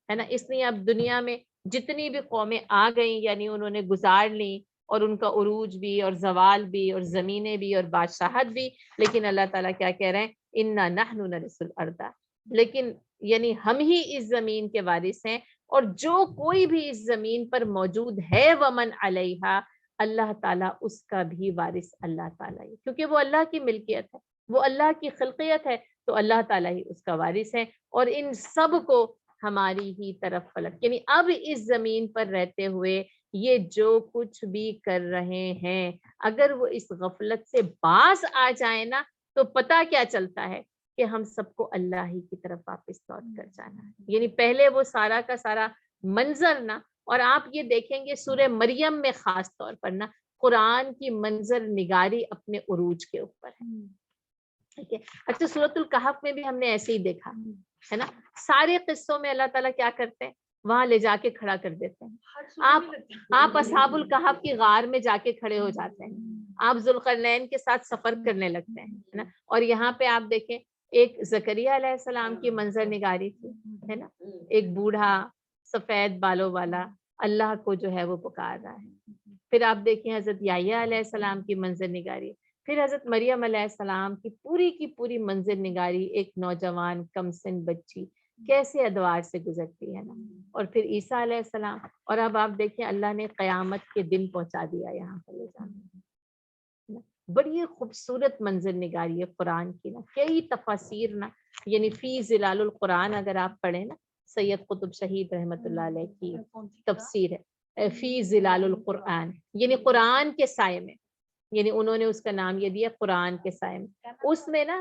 ہے نا. اس لیے اب دنیا میں جتنی بھی قومیں آ گئیں، یعنی انہوں نے گزار لی اور ان کا عروج بھی اور زوال بھی اور زمینیں بھی اور بادشاہت بھی، لیکن اللہ تعالیٰ کیا کہہ رہے ہیں، انا نحن نرث الارض، لیکن یعنی ہم ہی اس زمین کے وارث ہیں اور جو کوئی بھی اس زمین پر موجود ہے ومن علیہا، اللہ تعالیٰ اس کا بھی وارث اللہ تعالیٰ ہی، کیونکہ وہ اللہ کی ملکیت ہے، وہ اللہ کی خلقیت ہے، تو اللہ تعالیٰ ہی اس کا وارث ہے. اور ان سب کو ہماری ہی طرف پلٹ، یعنی اب اس زمین پر رہتے ہوئے یہ جو کچھ بھی کر رہے ہیں، اگر وہ اس غفلت سے باز آ جائے نا تو پتہ کیا چلتا ہے کہ ہم سب کو اللہ ہی کی طرف واپس لوٹ کر جانا ہے. یعنی پہلے وہ سارا کا سارا منظر نا، اور آپ یہ دیکھیں گے سورہ مریم میں خاص طور پر نا قرآن کی منظر نگاری اپنے عروج کے اوپر ہے. ٹھیک ہے. اچھا، سورۃ الکہف میں بھی ہم نے ایسے ہی دیکھا ہے نا، سارے قصوں میں اللہ تعالیٰ کیا کرتے ہیں، وہاں لے جا کے کھڑا کر دیتے ہیں. آپ اصحاب الکہف کی غار میں جا کے کھڑے ہو جاتے ہیں، آپ ذوالقرنین کے ساتھ سفر کرنے لگتے ہیں، ہے نا. اور یہاں پہ آپ دیکھیں ایک زکریہ علیہ السلام کی منظر نگاری تھی، ہے نا، ایک بوڑھا سفید بالوں والا اللہ کو جو ہے وہ پکار رہا ہے. پھر آپ دیکھیں حضرت یحییٰ علیہ السلام کی منظر نگاری، پھر حضرت مریم علیہ السلام کی پوری منظر نگاری، ایک نوجوان کم سن بچی کیسے ادوار سے گزرتی ہے نا، اور پھر عیسیٰ علیہ السلام، اور اب آپ دیکھیں اللہ نے قیامت کے دن پہنچا دیا یہاں پر لے جانا۔ بڑی خوبصورت منظر نگاری ہے قرآن کی نا، کئی تفاسیر نا، یعنی فی ظلال القرآن اگر آپ پڑھیں نا، سید قطب شہید رحمت اللہ علیہ کی تفسیر ہے فی ظلال القرآن، یعنی قرآن کے سائے میں، یعنی انہوں نے اس کا نام یہ دیا قرآن کے سائے میں۔ اس میں نا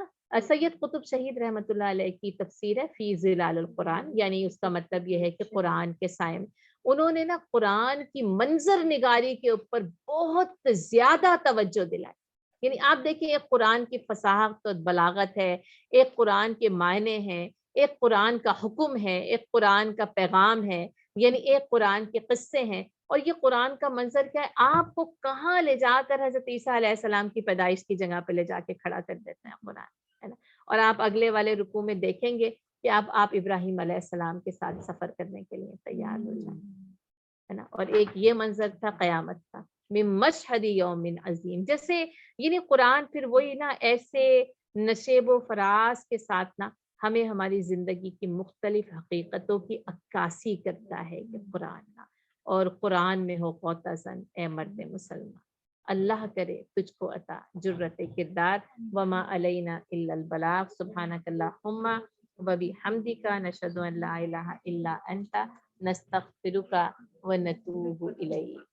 سید قطب شہید رحمت اللہ علیہ کی تفسیر ہے فی ظلال القرآن، یعنی اس کا مطلب یہ ہے کہ قرآن کے سائے میں انہوں نے نا قرآن کی منظر نگاری کے اوپر بہت زیادہ توجہ دلائی۔ یعنی آپ دیکھیں ایک قرآن کی فصاحت اور بلاغت ہے، ایک قرآن کے معنی ہیں، ایک قرآن کا حکم ہے، ایک قرآن کا پیغام ہے، یعنی ایک قرآن کے قصے ہیں، اور یہ قرآن کا منظر کیا ہے، آپ کو کہاں لے جا کر حضرت عیسیٰ علیہ السلام کی پیدائش کی جگہ پہ لے جا کے کھڑا کر دیتے ہیں قرآن، ہے نا۔ اور آپ اگلے والے رکوع میں دیکھیں گے کہ آپ ابراہیم علیہ السلام کے ساتھ سفر کرنے کے لیے تیار ہو جائیں، ہے نا۔ اور ایک یہ منظر تھا قیامت کا، من مشہد یوم عظیم، جیسے یعنی قرآن پھر وہی نا ایسے نشیب و فراز کے ساتھ نا ہمیں ہماری زندگی کی مختلف حقیقتوں کی عکاسی کرتا ہے کہ قرآن نا، اور قرآن میں ہو قوتزن اے مرد مسلمان، اللہ کرے تجھ کو عطا جرت کردار، وما علینا الا البلاغ، سبحانک اللہم وبحمدک، نشہد ان لا الہ الا انت، نستغفرک ونتوب الیک۔